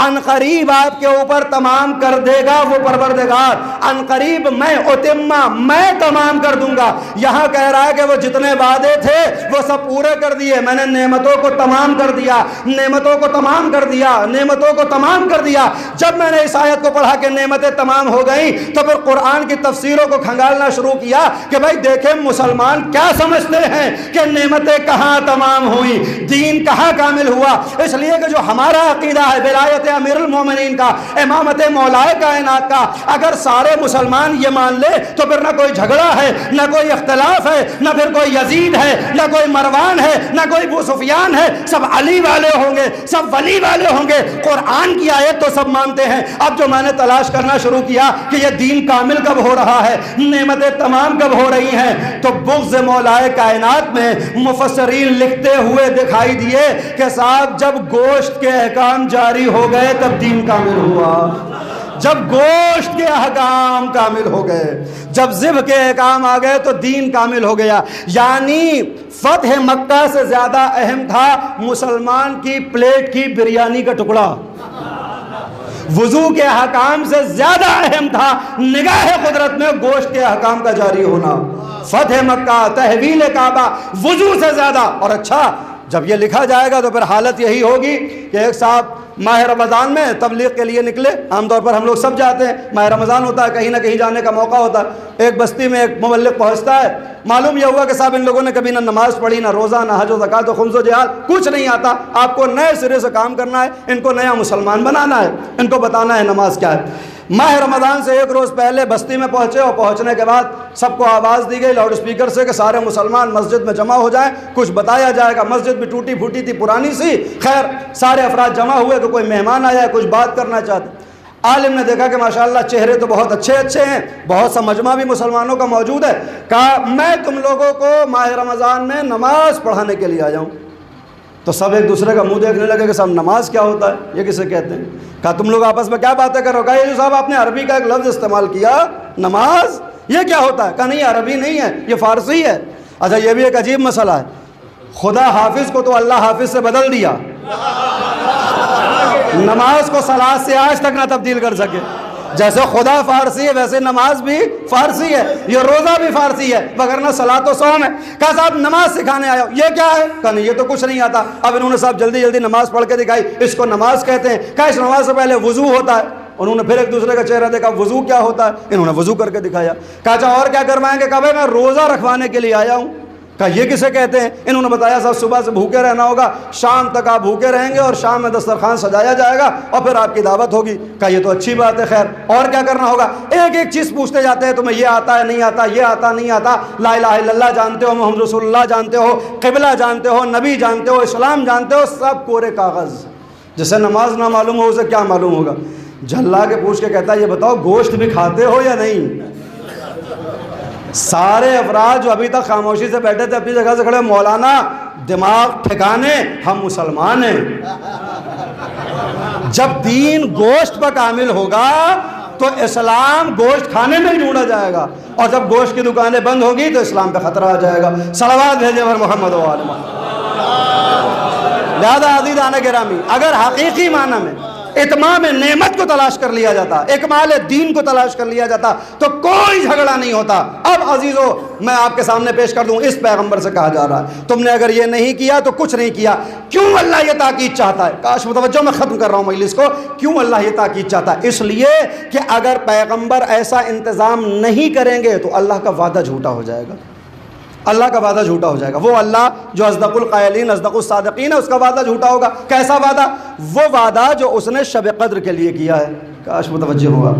عنقریب آپ کے اوپر تمام کر دے گا وہ پروردگار، عنقریب میں اتما، میں تمام کر دوں گا۔ یہاں کہہ رہا ہے کہ وہ جتنے وعدے تھے وہ سب پورے کر دیے، میں نے نعمتوں کو تمام کر دیا، نعمتوں کو تمام کر دیا، نعمتوں کو تمام کر دیا۔ جب میں نے اس آیت کو پڑھا کہ نعمتیں تمام ہو گئیں تو پھر قرآن کی تفسیروں کو کھنگالنا شروع کیا کہ بھائی دیکھیں مسلمان کیا سمجھتے ہیں کہ نعمتیں کہاں تمام ہوئی، دین کہاں کامل ہوا۔ اس لیے کہ جو ہمارا عقیدہ ہے ولایت امیر المومنین کا، امامت مولائے کائنات کا، اگر سارے مسلمان یہ مان لے تو پھر نہ کوئی جھگڑا ہے، نہ کوئی اختلاف ہے، نہ پھر کوئی یزید ہے، نہ کوئی مروان ہے، نہ کوئی ابو سفیان ہے، سب علی والے ہوں گے، سب ولی والے ہوں گے۔ قرآن کی آیت تو سب مانتے ہیں۔ اب جو میں نے تلاش کرنا شروع کیا کہ یہ دین کامل کب ہو رہا ہے، نعمتیں تمام کب ہو رہی ہیں، تو بغض مولائے کائنات میں مفسرین لکھتے ہوئے دکھائی دیے کہ صاحب جب گوشت کے احکام جاری ہو گئے تب دین کامل ہوا، جب گوشت کے احکام کامل ہو گئے، جب ذبح کے احکام آ گئے تو دین کامل ہو گیا۔ یعنی فتح مکہ سے زیادہ اہم تھا مسلمان کی پلیٹ کی بریانی کا ٹکڑا، وضو کے احکام سے زیادہ اہم تھا نگاہ قدرت میں گوشت کے احکام کا جاری ہونا۔ فتح مکہ، تحویل کعبہ، وضو سے زیادہ۔ اور اچھا جب یہ لکھا جائے گا تو پھر حالت یہی ہوگی کہ ایک صاحب ماہ رمضان میں تبلیغ کے لیے نکلے، عام طور پر ہم لوگ سب جاتے ہیں، ماہ رمضان ہوتا ہے، کہیں نہ کہیں جانے کا موقع ہوتا ہے۔ ایک بستی میں ایک مبلغ پہنچتا ہے، معلوم یہ ہوا کہ صاحب ان لوگوں نے کبھی نہ نماز پڑھی، نہ روزہ، نہ حج و زکات و خمس و جہاد، کچھ نہیں آتا، آپ کو نئے سرے سے کام کرنا ہے، ان کو نیا مسلمان بنانا ہے، ان کو بتانا ہے نماز کیا ہے۔ ماہ رمضان سے ایک روز پہلے بستی میں پہنچے، اور پہنچنے کے بعد سب کو آواز دی گئی لاؤڈ اسپیکر سے کہ سارے مسلمان مسجد میں جمع ہو جائیں، کچھ بتایا جائے گا۔ مسجد بھی ٹوٹی پھوٹی تھی، پرانی سی، خیر سارے افراد جمع ہوئے کہ کوئی مہمان آیا ہے، کچھ بات کرنا چاہتے۔ عالم نے دیکھا کہ ماشاءاللہ چہرے تو بہت اچھے اچھے ہیں، بہت سا مجمع بھی مسلمانوں کا موجود ہے، کہا میں تم لوگوں کو ماہ رمضان میں نماز پڑھانے کے لیے آیا ہوں۔ تو سب ایک دوسرے کا منہ دیکھنے لگے کہ صاحب نماز کیا ہوتا ہے، یہ کسے کہتے ہیں؟ کہا تم لوگ آپس میں کیا باتیں کرو؟ کہا یہ جو صاحب آپ نے عربی کا ایک لفظ استعمال کیا نماز، یہ کیا ہوتا ہے؟ کہا نہیں عربی نہیں ہے، یہ فارسی ہے۔ اچھا یہ بھی ایک عجیب مسئلہ ہے، خدا حافظ کو تو اللہ حافظ سے بدل دیا، نماز کو صلاۃ سے آج تک نہ تبدیل کر سکے۔ جیسے خدا فارسی ہے ویسے نماز بھی فارسی ہے، یہ روزہ بھی فارسی ہے، وگرنہ صلاۃ و صوم ہے۔ کہا صاحب نماز سکھانے آیا ہوں، یہ کیا ہے؟ کہا نہیں یہ تو کچھ نہیں آتا۔ اب انہوں نے صاحب جلدی جلدی نماز پڑھ کے دکھائی، اس کو نماز کہتے ہیں۔ کہا اس نماز سے پہلے وضو ہوتا ہے۔ انہوں نے پھر ایک دوسرے کا چہرہ دیکھا، وضو کیا ہوتا ہے؟ انہوں نے وضو کر کے دکھایا۔ کہا اچھا اور کیا کروائیں گے؟ کہا بھائی میں روزہ رکھوانے کے لیے آیا ہوں۔ کہا یہ کسے کہتے ہیں؟ انہوں نے بتایا صاحب صبح سے بھوکے رہنا ہوگا، شام تک آپ بھوکے رہیں گے اور شام میں دسترخوان سجایا جائے گا اور پھر آپ کی دعوت ہوگی۔ کہا یہ تو اچھی بات ہے، خیر اور کیا کرنا ہوگا؟ ایک ایک چیز پوچھتے جاتے ہیں، تمہیں یہ آتا ہے نہیں آتا، یہ آتا نہیں آتا، لا الہ الا اللہ جانتے ہو، محمد رسول اللہ جانتے ہو، قبلہ جانتے ہو، نبی جانتے ہو، اسلام جانتے ہو، سب کورے کاغذ۔ جسے نماز نہ معلوم ہو اسے کیا معلوم ہوگا؟ جھلا کے پوچھ کے کہتا ہے یہ بتاؤ گوشت بھی کھاتے ہو یا نہیں؟ سارے افراد جو ابھی تک خاموشی سے بیٹھے تھے اپنی جگہ سے کھڑے، مولانا دماغ ٹھکانے، ہم مسلمان ہیں۔ جب دین گوشت پر کامل ہوگا تو اسلام گوشت کھانے میں ہی ڈھونڈا جائے گا، اور جب گوشت کی دکانیں بند ہوگی تو اسلام پہ خطرہ آ جائے گا۔ صلوات بھیجے پر محمد و آل محمد۔ لہذا عزیزان گرامی، اگر حقیقی معنی میں اتمام نعمت کو تلاش کر لیا جاتا، اکمال دین کو تلاش کر لیا جاتا تو کوئی جھگڑا نہیں ہوتا۔ اب عزیزو میں آپ کے سامنے پیش کر دوں، اس پیغمبر سے کہا جا رہا ہے تم نے اگر یہ نہیں کیا تو کچھ نہیں کیا۔ کیوں اللہ یہ تاکید چاہتا ہے؟ کاش متوجہ، میں ختم کر رہا ہوں مجلس کو۔ کیوں اللہ یہ تاکید چاہتا ہے؟ اس لیے کہ اگر پیغمبر ایسا انتظام نہیں کریں گے تو اللہ کا وعدہ جھوٹا ہو جائے گا، اللہ کا وعدہ جھوٹا ہو جائے گا۔ وہ اللہ جو اصدق القائلین اصدق الصادقین ہے، اس کا وعدہ جھوٹا ہوگا۔ کیسا وعدہ؟ وہ وعدہ جو اس نے شب قدر کے لیے کیا ہے۔ کاش متوجہ ہوا۔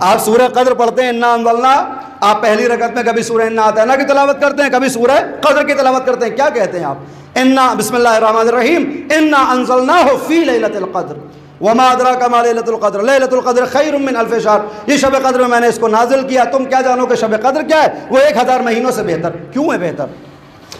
آپ سورہ قدر پڑھتے ہیں، انا انزلنا، آپ پہلی رکعت میں کبھی سورہ انا اعطیناک کی تلاوت کرتے ہیں، کبھی سورہ قدر کی تلاوت کرتے ہیں، کیا کہتے ہیں آپ؟ انا، بسم اللہ الرحمن الرحیم، انا انزلناہ فی لیلۃ القدر وما ادراک ما لیلۃ القدر لیلۃ القدر خیر من الف شہر۔ یہ شب قدر میں نے اس کو نازل کیا، تم کیا جانو کہ شب قدر کیا ہے؟ وہ 1000 مہینوں سے بہتر۔ کیوں ہے بہتر؟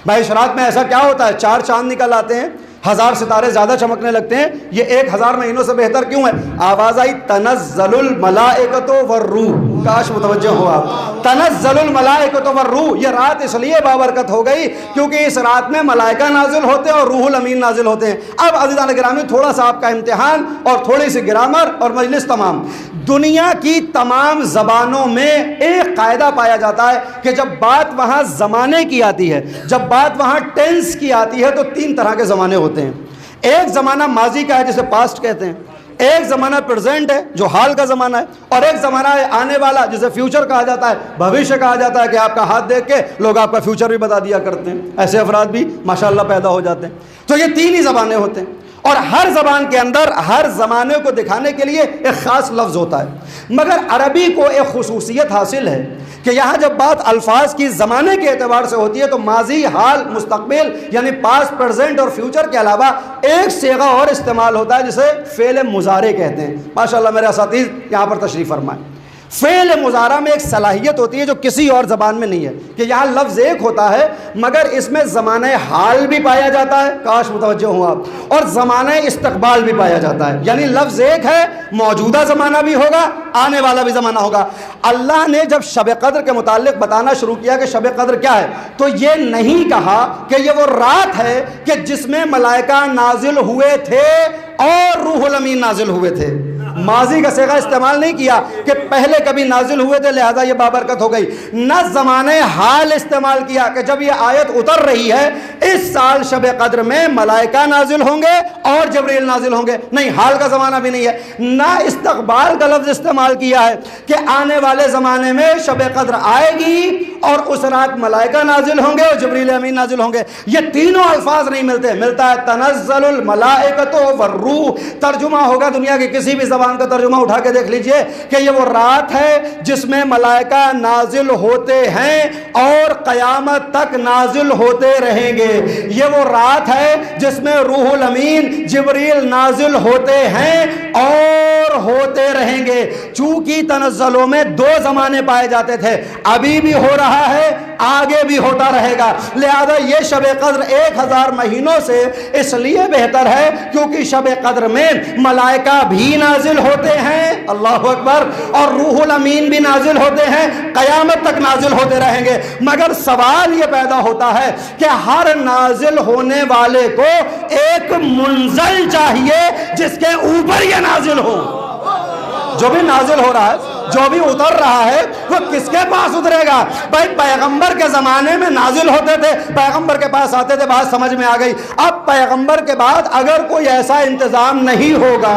بھائی شرات میں ایسا کیا ہوتا ہے؟ 4 چاند نکل آتے ہیں، 1000 ستارے زیادہ چمکنے لگتے ہیں، یہ 1000 مہینوں سے بہتر کیوں ہے؟ آواز آئی تنزل الملائکۃ والروح۔ کاش متوجہ ہو آپ، تنزل الملائکۃ والروح۔ یہ رات اس لیے بابرکت ہو گئی کیونکہ اس رات میں ملائکہ نازل ہوتے ہیں اور روح الامین نازل ہوتے ہیں۔ اب عزیزان گرامی، تھوڑا سا آپ کا امتحان اور تھوڑی سی گرامر اور مجلس تمام۔ دنیا کی تمام زبانوں میں ایک قاعدہ پایا جاتا ہے کہ جب بات وہاں زمانے کی آتی ہے، جب بات وہاں ٹینس کی آتی ہے تو 3 طرح کے زمانے ہوتے ہیں۔ ایک زمانہ ماضی کا ہے جسے پاسٹ کہتے ہیں، ایک زمانہ پریزنٹ ہے جو حال کا زمانہ ہے، اور ایک زمانہ ہے آنے والا جسے فیوچر کہا جاتا ہے، بھوشیہ کہا جاتا ہے کہ آپ کا ہاتھ دیکھ کے لوگ آپ کا فیوچر بھی بتا دیا کرتے ہیں۔ ایسے افراد بھی ماشاءاللہ پیدا ہو جاتے ہیں۔ تو یہ 3 ہی زبانیں ہوتے ہیں، اور ہر زبان کے اندر ہر زمانے کو دکھانے کے لیے ایک خاص لفظ ہوتا ہے۔ مگر عربی کو ایک خصوصیت حاصل ہے کہ یہاں جب بات الفاظ کی زمانے کے اعتبار سے ہوتی ہے تو ماضی، حال، مستقبل یعنی پاسٹ، پریزنٹ اور فیوچر کے علاوہ ایک صیغہ اور استعمال ہوتا ہے جسے فعل مضارع کہتے ہیں۔ ماشاءاللہ میرے اساتذہ یہاں پر تشریف فرمائیں۔ فعل مضارع میں ایک صلاحیت ہوتی ہے جو کسی اور زبان میں نہیں ہے کہ یہاں لفظ ایک ہوتا ہے مگر اس میں زمانہ حال بھی پایا جاتا ہے، کاش متوجہ ہوں آپ، اور زمانہ استقبال بھی پایا جاتا ہے۔ یعنی لفظ ایک ہے، موجودہ زمانہ بھی ہوگا، آنے والا بھی زمانہ ہوگا۔ اللہ نے جب شب قدر کے متعلق بتانا شروع کیا کہ شب قدر کیا ہے تو یہ نہیں کہا کہ یہ وہ رات ہے کہ جس میں ملائکہ نازل ہوئے تھے اور روح الامین نازل ہوئے تھے۔ ماضی کا صیغہ استعمال نہیں کیا کہ پہلے کبھی نازل ہوئے تھے لہذا یہ بابرکت ہو گئی، نہ زمانہ حال استعمال کیا کہ جب یہ آیت اتر رہی ہے اس سال شب قدر میں ملائکہ نازل ہوں گے اور جبریل نازل ہوں گے، نہیں، حال کا زمانہ بھی نہیں ہے۔ نہ استقبال کا لفظ استعمال کیا ہے کہ آنے والے زمانے میں شب قدر آئے گی اور اس رات ملائکہ نازل ہوں گے اور جبریل امین نازل ہوں گے۔ یہ تینوں الفاظ نہیں ملتے، ملتا ہے تنزل الملائکۃ والروح۔ ترجمہ ہوگا دنیا کی کسی بھی زبان کا ترجمہ اٹھا کے دیکھ لیجئے کہ یہ وہ رات ہے جس میں ملائکہ نازل ہوتے ہیں اور قیامت تک نازل ہوتے رہیں گے۔ یہ وہ رات ہے جس میں روح الامین جبریل نازل ہوتے ہیں اور ہوتے رہیں گے۔ چونکہ تنزلوں میں 2 زمانے پائے جاتے تھے، ابھی بھی ہو رہا ہے، آگے بھی ہوتا رہے گا، لہذا یہ شب قدر 1000 مہینوں سے اس لیے بہتر ہے کیونکہ شب قدر میں ملائکہ بھی نازل ہوتے ہیں، اللہ اکبر، اور روح الامین بھی نازل ہوتے ہیں، قیامت تک نازل ہوتے رہیں گے۔ مگر سوال یہ پیدا ہوتا ہے کہ ہر نازل ہونے والے کو ایک منزل چاہیے جس کے اوپر یہ نازل ہو۔ جو بھی نازل ہو رہا ہے، جو بھی اتر رہا ہے، وہ کس کے پاس اترے گا؟ بھائی پیغمبر کے زمانے میں نازل ہوتے تھے، پیغمبر کے پاس آتے تھے، بات سمجھ میں آ گئی۔ اب پیغمبر کے بعد اگر کوئی ایسا انتظام نہیں ہوگا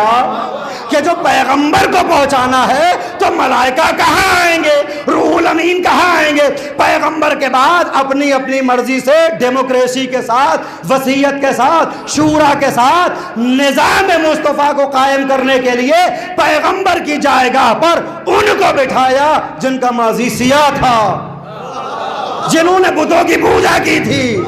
کہ جو پیغمبر کو پہنچانا ہے تو ملائکہ کہاں آئیں گے؟ روح الامین کہاں آئیں گے؟ پیغمبر کے بعد اپنی اپنی مرضی سے ڈیموکریسی کے ساتھ، وصیت کے ساتھ، شورا کے ساتھ نظام مصطفیٰ کو قائم کرنے کے لیے پیغمبر کی جائیگاہ پر ان کو بٹھایا جن کا ماضی سیاہ تھا، جنہوں نے بتوں کی پوجا کی تھی،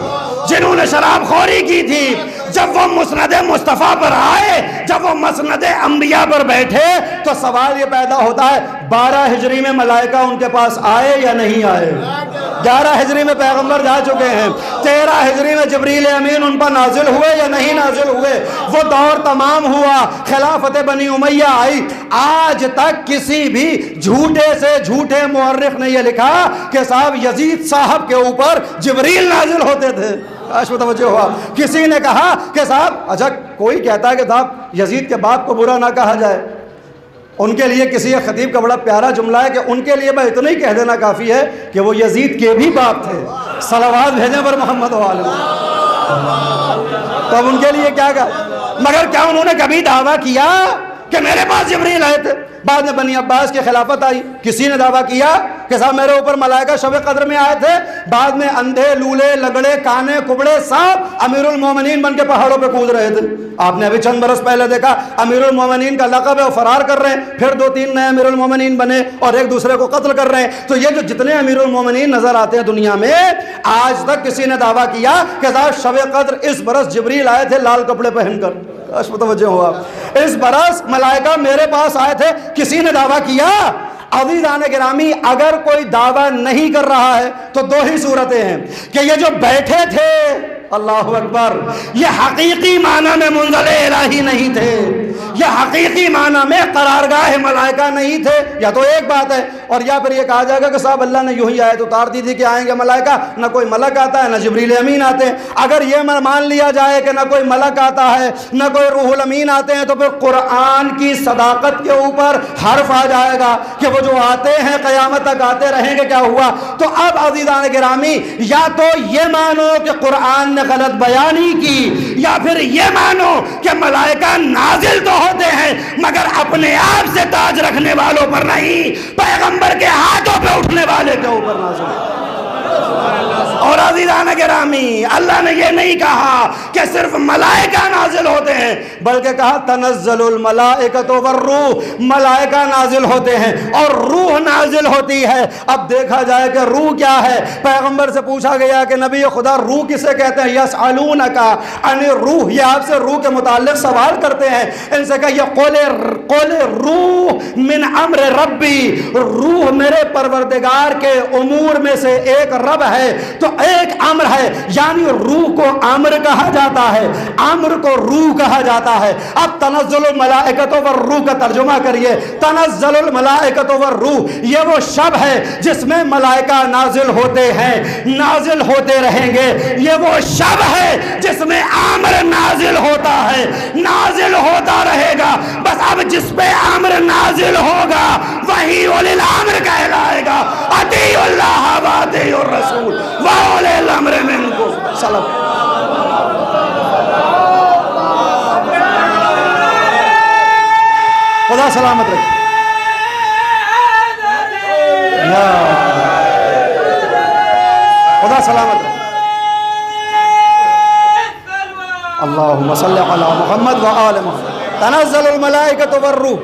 جنہوں نے شراب خوری کی تھی۔ جب وہ مسند مصطفیٰ پر آئے، جب وہ مسند انبیاء پر بیٹھے، تو سوال یہ پیدا ہوتا ہے 12 ہجری میں ملائکہ ان کے پاس آئے یا نہیں آئے؟ 11 ہجری میں پیغمبر جا چکے ہیں، 13 ہجری میں جبریل امین ان پر نازل ہوئے یا نہیں نازل ہوئے؟ وہ دور تمام ہوا، خلافت بنی امیہ آئی۔ آج تک کسی بھی جھوٹے سے جھوٹے مورخ نے یہ لکھا کہ صاحب یزید صاحب کے اوپر جبریل نازل ہوتے تھے۔ کاش متوجہ ہوا۔ کسی نے کہا کہ صاحب اچھا کوئی کہتا ہے کہ صاحب یزید کے باپ کو برا نہ کہا جائے، ان کے لیے کسی خطیب کا بڑا پیارا جملہ ہے کہ ان کے لیے میں اتنا ہی کہہ دینا کافی ہے کہ وہ یزید کے بھی باپ تھے، صلوات بھیجیں پر محمد و آلہ۔ تو اب ان کے لیے کیا کہا؟ مگر کیا انہوں نے کبھی دعویٰ کیا کہ میرے پاس جبریل آئے تھے؟ بعد میں بنی عباس کی خلافت آئی، کسی نے دعویٰ کیا کہ صاحب میرے اوپر ملائکہ شب قدر میں آئے تھے؟ بعد میں اندھے، لولے، لگڑے، کانے، کبڑے سب امیر المومنین بن کے پہاڑوں پہ کود رہے تھے۔ آپ نے ابھی چند برس پہلے دیکھا امیر المومنین کا لقب ہے، وہ فرار کر رہے ہیں، پھر 2-3 نئے امیر المومنین بنے اور ایک دوسرے کو قتل کر رہے ہیں۔ تو یہ جو جتنے امیر المومنین نظر آتے ہیں دنیا میں، آج تک کسی نے دعویٰ کیا کہ صاحب شب قدر اس برس جبریل آئے تھے لال کپڑے پہن کر؟ کاش متوجہ ہوا۔ اس برس ملائکہ میرے پاس آئے تھے، کسی نے دعویٰ کیا؟ عزیزان گرامی، اگر کوئی دعویٰ نہیں کر رہا ہے تو 2 ہی صورتیں ہیں کہ یہ جو بیٹھے تھے، اللہ اکبر، یہ حقیقی معنی میں منزل الہی نہیں تھے، یہ حقیقی معنی میں قرارگاہ ملائکہ نہیں تھے، یا تو ایک بات ہے، اور یا پھر یہ کہا جائے گا کہ صاحب اللہ نے یوں ہی آیت اتار دی تھی کہ آئیں گے ملائکہ، نہ کوئی ملک آتا ہے نہ جبریل امین آتے ہیں۔ اگر یہ مان لیا جائے کہ نہ کوئی ملک آتا ہے نہ کوئی روح الامین آتے ہیں، تو پھر قرآن کی صداقت کے اوپر حرف آ جائے گا کہ وہ جو آتے ہیں قیامت تک آتے رہیں گے، کیا ہوا؟ تو اب عزیزان گرامی، یا تو یہ مانو کہ قرآن نے غلط بیانی کی، یا پھر یہ مانو کہ ملائکہ نازل تو ہوتے ہیں مگر اپنے آپ سے تاج رکھنے والوں پر نہیں، پیغمبر کے ہاتھوں پہ اٹھنے والے کے اوپر نازل ہے۔ اور عزیزان گرامی، اللہ نے یہ نہیں کہا کہ صرف ملائکہ نازل ہوتے ہیں، بلکہ کہا تنزل الملائکۃ والروح، ملائکہ نازل ہوتے ہیں اور روح نازل ہوتی ہے۔ اب دیکھا جائے کہ روح کیا ہے۔ پیغمبر سے پوچھا گیا کہ نبی خدا روح کسے کہتے ہیں؟ یسألونک عن الروح، یہ آپ سے روح کے متعلق سوال کرتے ہیں۔ ان سے کہا یہ قول روح من امر ربی، روح میرے پروردگار کے امور میں سے ایک رب ہے تو ایک امر ہے، یعنی روح کو امر کہا جاتا ہے، امر کو روح کہا جاتا ہے۔ اب تنزل الملائکۃ والروح کا ترجمہ کریے۔ تنزل الملائکۃ والروح، یہ وہ شب ہے جس میں ملائکہ نازل ہوتے ہیں، نازل ہوتے رہیں گے۔ یہ وہ شب ہے جس میں امر نازل ہوتا ہے، نازل ہوتا رہے گا۔ بس اب جس پہ امر نازل ہوگا وہی اولی الامر کہلائے گا۔ اطیعوا اللہ واطیعوا الرسول واولی الامر منکم۔ سلام۔ خدا سلامت رکھے۔ خدا سلامت رکھے۔ اللہم صلی علی محمد و آل محمد۔ تنزل الملائکۃ والروح،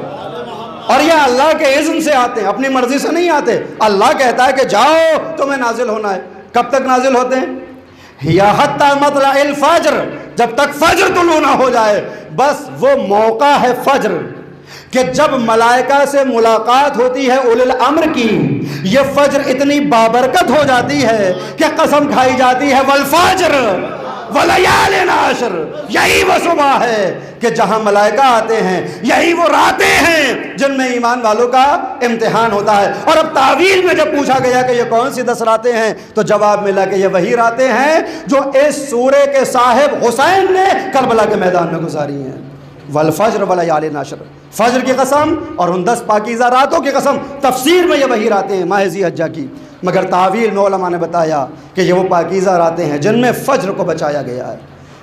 اور یہ اللہ کے اذن سے آتے ہیں، اپنی مرضی سے نہیں آتے۔ اللہ کہتا ہے کہ جاؤ تمہیں نازل ہونا ہے۔ کب تک نازل ہوتے ہیں؟ یا حتی مطلع الفجر، جب تک فجر طلوع نہ ہو جائے۔ بس وہ موقع ہے فجر کہ جب ملائکہ سے ملاقات ہوتی ہے اولی الامر کی، یہ فجر اتنی بابرکت ہو جاتی ہے کہ قسم کھائی جاتی ہے والفجر ولیال عشر، یہی وہ صبح ہے کہ جہاں ملائکہ آتے ہیں، یہی وہ راتیں ہیں جن میں ایمان والوں کا امتحان ہوتا ہے۔ اور اب تعویل میں جب پوچھا گیا کہ یہ کون سی 10 راتیں ہیں تو جواب ملا کہ یہ وہی راتیں ہیں جو اس سورے کے صاحب حسین نے کربلا کے میدان میں گزاری ہیں۔ والفجر ولیال عشر، فجر کی قسم اور ان 10 پاکیزہ راتوں کی قسم۔ تفسیر میں یہ وہی راتیں ہیں ماہ ذی حجہ کی، مگر تعویل میں علماء نے بتایا کہ یہ وہ پاکیزہ راتیں ہیں جن میں فجر کو بچایا گیا ہے،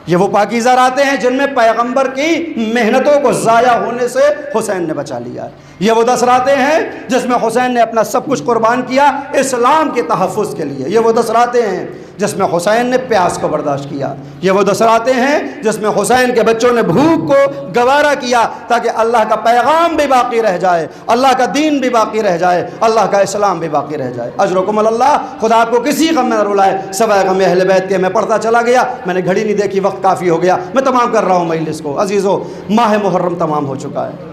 یہ وہ پاکیزہ راتیں ہیں جن میں پیغمبر کی محنتوں کو ضائع ہونے سے حسین نے بچا لیا ہے۔ یہ وہ 10 راتیں ہیں جس میں حسین نے اپنا سب کچھ قربان کیا اسلام کے تحفظ کے لیے۔ یہ وہ 10 راتیں ہیں جس میں حسین نے پیاس کو برداشت کیا۔ یہ وہ 10 راتیں ہیں جس میں حسین کے بچوں نے بھوک کو گوارا کیا تاکہ اللہ کا پیغام بھی باقی رہ جائے، اللہ کا دین بھی باقی رہ جائے، اللہ کا اسلام بھی باقی رہ جائے۔ اجرکم اللہ، خدا آپ کو کسی غم میں نہ رلائے سوائے غم اہل بیت کے۔ میں پڑھتا چلا گیا، میں نے گھڑی نہیں دیکھی، وقت کافی ہو گیا، میں تمام کر رہا ہوں مجلس کو۔ عزیزو، ماہ محرم تمام ہو چکا ہے،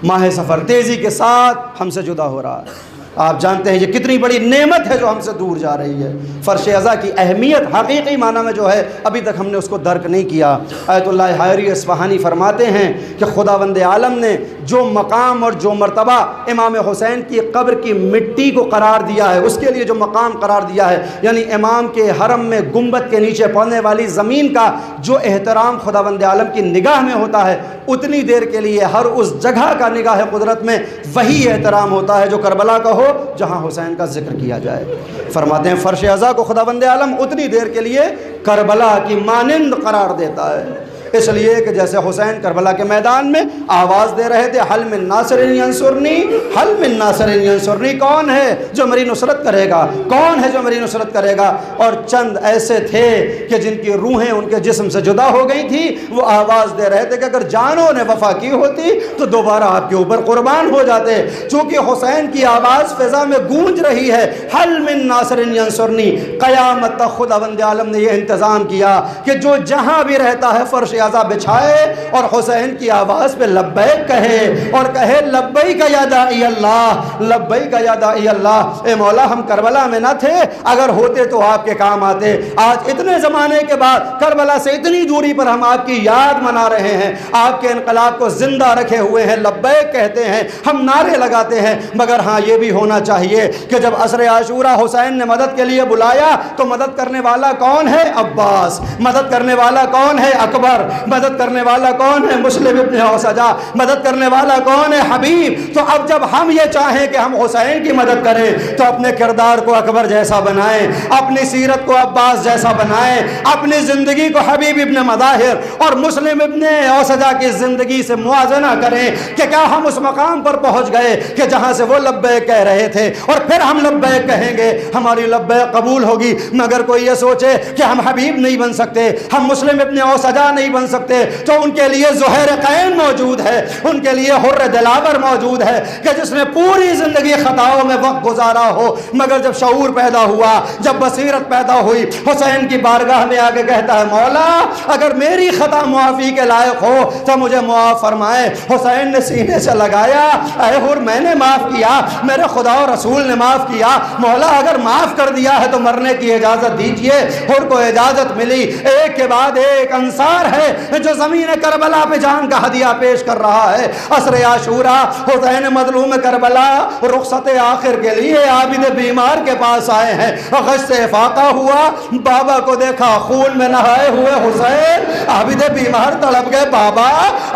ماہ سفر تیزی کے ساتھ ہم سے جدا ہو رہا ہے۔ آپ جانتے ہیں یہ کتنی بڑی نعمت ہے جو ہم سے دور جا رہی ہے۔ فرش ازا کی اہمیت حقیقی معنی میں جو ہے ابھی تک ہم نے اس کو درک نہیں کیا۔ آیت اللہ حائری اصفہانی فرماتے ہیں کہ خداوند عالم نے جو مقام اور جو مرتبہ امام حسین کی قبر کی مٹی کو قرار دیا ہے، اس کے لیے جو مقام قرار دیا ہے، یعنی امام کے حرم میں گنبد کے نیچے پڑنے والی زمین کا جو احترام خداوند عالم کی نگاہ میں ہوتا ہے، اتنی دیر کے لیے ہر اس جگہ کا نگاہ قدرت میں وہی احترام ہوتا ہے جو کربلا کا ہو جہاں حسین کا ذکر کیا جائے۔ فرماتے ہیں فرش ازا کو خداوند عالم اتنی دیر کے لیے کربلا کی مانند قرار دیتا ہے، اس لیے کہ جیسے حسین کربلا کے میدان میں آواز دے رہے تھے حل من ناصر ینصرنی، حل من ناصر ینصرنی، کون ہے جو میری نصرت کرے گا، کون ہے جو میری نصرت کرے گا؟ اور چند ایسے تھے کہ جن کی روحیں ان کے جسم سے جدا ہو گئی تھی، وہ آواز دے رہے تھے کہ اگر جانوں نے وفا کی ہوتی تو دوبارہ آپ کے اوپر قربان ہو جاتے۔ چونکہ حسین کی آواز فضا میں گونج رہی ہے، حل من ناصر ینصرنی، قیامت تک خداوند عالم نے یہ انتظام کیا کہ جو جہاں بھی رہتا ہے فرش ازا بچھائے اور حسین کی آواز پہ لبیک کہے، اور کہے لبیک یا داعی اللہ، لبیک یا داعی اللہ۔ اے مولا، ہم کربلا میں نہ تھے، اگر ہوتے تو آپ کے کام آتے۔ آج اتنے زمانے کے بعد کربلا سے اتنی دوری پر ہم آپ کی یاد منا رہے ہیں، آپ کے انقلاب کو زندہ رکھے ہوئے ہیں، لبیک کہتے ہیں، ہم نعرے لگاتے ہیں، مگر ہاں یہ بھی ہونا چاہیے کہ جب عصر عاشورہ حسین نے مدد کے لیے بلایا تو مدد کرنے والا کون ہے؟ عباس۔ مدد کرنے والا کون ہے؟ اکبر۔ مدد کرنے والا کون ہے؟ مسلم ابن اوسجا۔ مدد کرنے والا کون ہے؟ حبیب۔ تو اب جب ہم یہ چاہیں کہ ہم حسین کی مدد کریں تو اپنے کردار کو اکبر جیسا بنائیں، اپنی سیرت کو عباس جیسا بنائیں، اپنی زندگی کو حبیب ابن مظاہر اور مسلم ابن اوسجا کی زندگی سے موازنہ کریں کہ کیا ہم اس مقام پر پہنچ گئے کہ جہاں سے وہ لبیک کہہ رہے تھے، اور پھر ہم لبیک کہیں گے، ہماری لبیک قبول ہوگی۔ مگر کوئی یہ سوچے کہ ہم حبیب نہیں بن سکتے، ہم مسلم ابن اوسجا نہیں بن سکتے، تو ان کے لیے زہیر قین موجود ہے، ان کے لیے حر دلاور موجود ہے کہ جس نے پوری زندگی خطاؤں میں وقت گزارا ہو، مگر جب شعور پیدا ہوا، جب بصیرت پیدا ہوئی، حسین کی بارگاہ میں آگے کہتا ہے مولا اگر میری خطا معافی کے لائق ہو تو مجھے معاف فرمائے۔ حسین نے سینے سے لگایا، اے حر میں نے معاف کیا، میرے خدا و رسول نے معاف کیا، مولا اگر معاف کر دیا ہے تو مرنے کی اجازت دیجئے۔ حر کو اجازت ملی، ایک کے بعد ایک انصار ہے جو زمین کربلا پہ جان کا ہدیہ پیش کر رہا ہے۔ عصر عاشورہ حسین مظلوم کربلا رخصت آخر کے لیے عابد بیمار کے پاس آئے ہیں، غش سے افاقہ ہوا، بابا کو دیکھا خون میں نہائے ہوئے حسین، عابد بیمار تڑپ گئے، بابا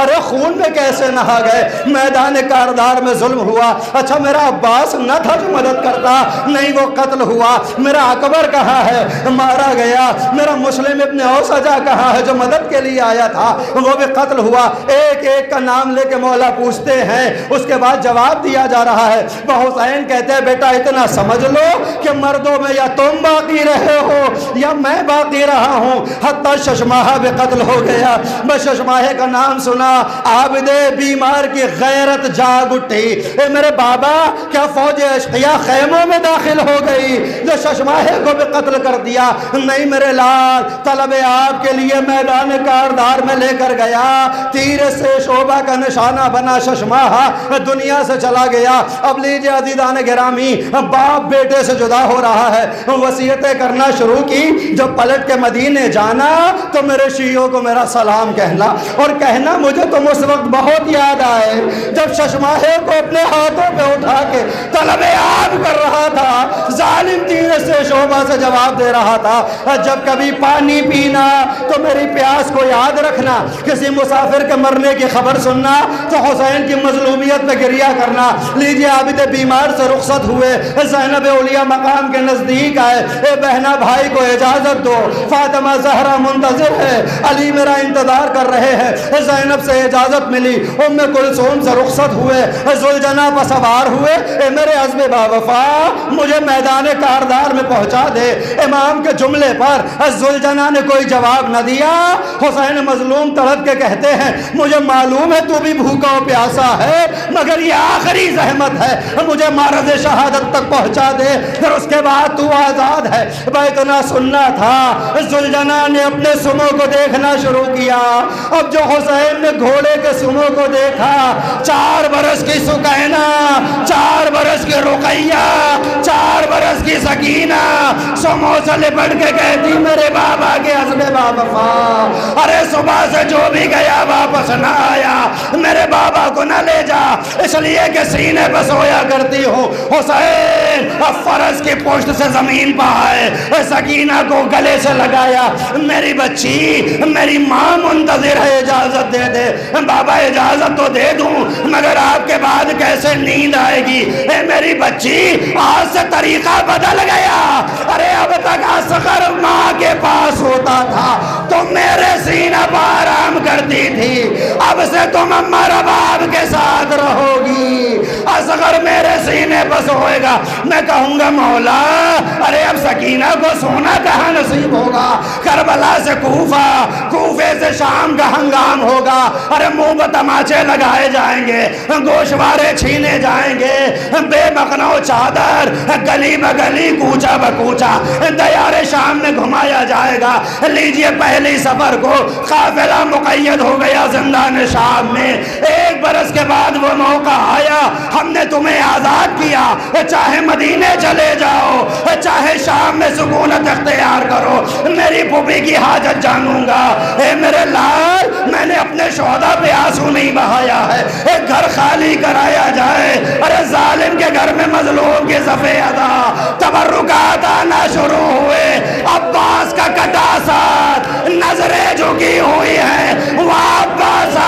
ارے خون میں کیسے نہا گئے؟ میدان کاردار میں ظلم ہوا، اچھا میرا عباس نہ تھا جو مدد کرتا؟ نہیں، وہ قتل ہوا۔ میرا اکبر کہاں ہے؟ مارا گیا۔ میرا مسلم ابن اوسجا کہاں ہے جو مدد کے لیے آیا تھا؟ وہ بھی قتل ہوا۔ ایک ایک کا نام لے کے مولا پوچھتے ہیں، اس کے بعد جواب دیا جا رہا ہے۔ وہ حسین کہتے ہیں بیٹا اتنا سمجھ لو کہ مردوں میں یا تم باقی رہے ہو یا میں باقی رہا ہوں۔ حتیٰ ششماہہ بھی قتل ہو گیا۔ میں ششماہے کا نام سنا، عابد بیمار کی غیرت جاگ اٹھی، اے میرے بابا کیا فوج اشقیاء خیموں میں داخل ہو گئی جو ششماہے کو بھی قتل کر دیا؟ نہیں میرے لال، طلب آپ کے لیے میدان کاردار میں لے کر گیا، تیر سے شعبہ کا نشانہ بنا ششماہہ دنیا سے چلا گیا۔ اب لیجئے عزیزان گرامی، باپ بیٹے سے جدا ہو رہا ہے، وصیتیں کرنا شروع کی، جب پلٹ کے مدینے جانا تو میرے شیعوں کو میرا سلام کہنا، اور کہنا مجھے تم اس وقت بہت یاد آئے جب ششماہے کو اپنے ہاتھوں پہ اٹھا کے طلب آب کر رہا تھا، ظالم تیر سے شعبہ سے جواب دے رہا تھا جب کبھی پانی پینا تو میری پیاس کو یاد رکھنا، کسی مسافر کے مرنے کی خبر سننا تو حسین کی مظلومیت پہ گریہ کرنا۔ لیجئے عابد بیمار سے رخصت ہوئے، زینب اولیاء مقام کے نزدیک آئے، اے بہنا بھائی کو اجازت دو، فاطمہ زہرا منتظر ہے، علی میرا انتظار کر رہے ہیں۔ زینب سے اجازت ملی، ام کلثوم سے رخصت ہوئے، ذوالجناح پر سوار ہوئے، اے میرے عزم با وفا مجھے میدان کاردار میں پہنچا دے۔ امام کے جملے پر ذوالجناح نے کوئی جواب نہ دیا۔ حسین مظلوم تڑپ کے کہتے ہیں مجھے معلوم ہے تو بھی بھوکا و پیاسا ہے، مگر یہ آخری زحمت ہے، مجھے معرض شہادت تک پہنچا دے، پھر اس کے بعد تو آزاد ہے۔ بیتنا سننا تھا۔ ذوالجناح نے اپنے سمو کو دیکھنا شروع کیا۔ اب جو حسین نے گھوڑے کے سمو کو دیکھا، 4 برس کی سکینہ، 4 برس کی رقیہ، 4 برس کی سکینہ سمو سے لپٹ کے کہتی میرے بابا کے عزم با وفا، ارے صبح سے جو بھی گیا واپس نہ آیا، میرے بابا کو نہ لے جا، اس لیے کہ سینے پہ سویا کرتی ہوں۔ حسین اب فرض کی پشت سے زمین پہ آئے، سکینہ کو گلے سے لگایا، میری بچی میری ماں منتظر ہے، اجازت دے دے۔ بابا اجازت تو دے دوں مگر آپ کے بعد کیسے نیند آئے گی؟ اے میری بچی آج سے طریقہ بدل گیا، ارے اب تک اصغر ماں کے پاس ہوتا تھا تو میرے سینہ پر آرام کرتی تھی، اب سے تم اماں رباب کے ساتھ رہو گی، اصغر میرے سینے پر سوئے گا۔ میں کہوں گا مولا ارے اب سکینہ کو سونا کہاں نصیب ہوگا؟ کربلا سے کوفہ، کوفے سے شام کا ہنگام ہوگا، ارے منہ پر تماچے لگائے جائیں گے، گوشوارے چھینے جائیں گے، بے مخنو چادر گلی بگلی کوچہ بکوچہ دیار شام میں گھمایا جائے گا۔ لیجئے پہلی سفر کو قافلہ مقید ہو گیا زندان شام میں، 1 برس کے بعد وہ موقع آیا، ہم نے تمہیں آزاد کیا، چاہے مدینے چلے جاؤ چاہے شام میں سکونت اختیار کرو، میری پھوپھی کی حاجت جانوں گا۔ اے میرے لال میں نے اپنے شہداء پہ آنسو نہیں بہایا ہے، ایک گھر خالی کرایا جائے، ارے ظالم کے گھر میں مظلوم کی صفے ادا، تبرکات آنا شروع ہوئے، عباس کا کٹا ساتھ نظریں جھکی ہوئی ہیں، وہ عباسہ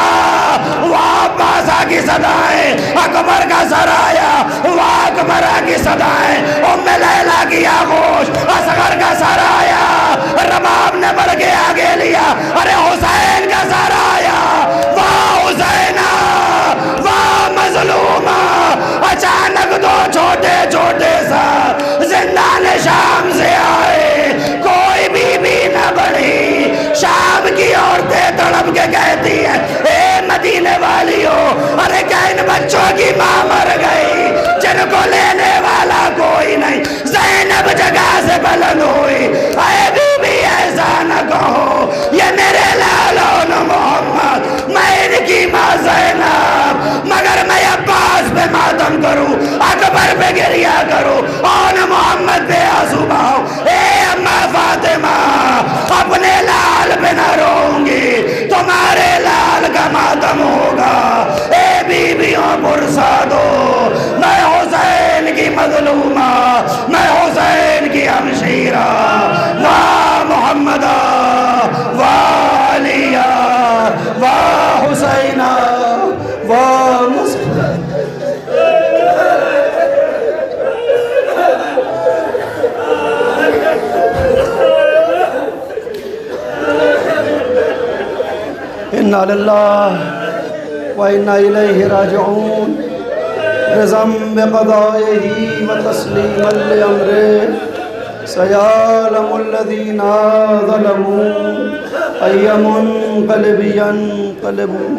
کی صدائیں، اکبر کا سرایا وہ اکبرہ کی صدائیں، ام لیلہ کی آغوش، اصغر کا سرایا، رباب نے بڑھ کے آگے لیا، ارے حسین کا سرایا، واہ حسینہ واہ مظلومہ، اچانک 2 چھوٹے چھوٹے ساتھ زندان شام سے آئے، کوئی بی نہ بڑھی، شام کی عورتیں تڑپ کے کہتی ہیں اے مدینے والیوں، ارے کیا ان بچوں کی ماں مر گئی جن کو لینے والا کوئی نہیں؟ زینب جگہ سے بلند ہوئی، اے بی بی ایسا نہ کہو، یہ میرے لالون محمد، میں ان کی ماں زینب، مگر میں عباس پہ ماتم کروں، اکبر پہ گریہ کروں، اور محمد پہ آنسو بہاؤں، اے اماں فاطمہ اپنے لال پہ نہ رہوں گی، تمہارے لال کا ماتم ہوگا۔ اے بیویوں پرسا دو، میں حسین کی مظلومہ، میں حسین کی ہمشیرہ، واہ محمدہ واہ علیہ واہ حسینہ واہ مسلم۔ اِنَّا لِلَّهِ وَإِنَّا إِلَيْهِ رَاجِعُونَ، رِضًا بِقَضَائِهِ وَتَسْلِيمًا لِأَمْرِهِ، سَيَعْلَمُ الَّذِينَ ظَلَمُوا أَيَّ مُنقَلِبٍ يَنقَلِبُونَ۔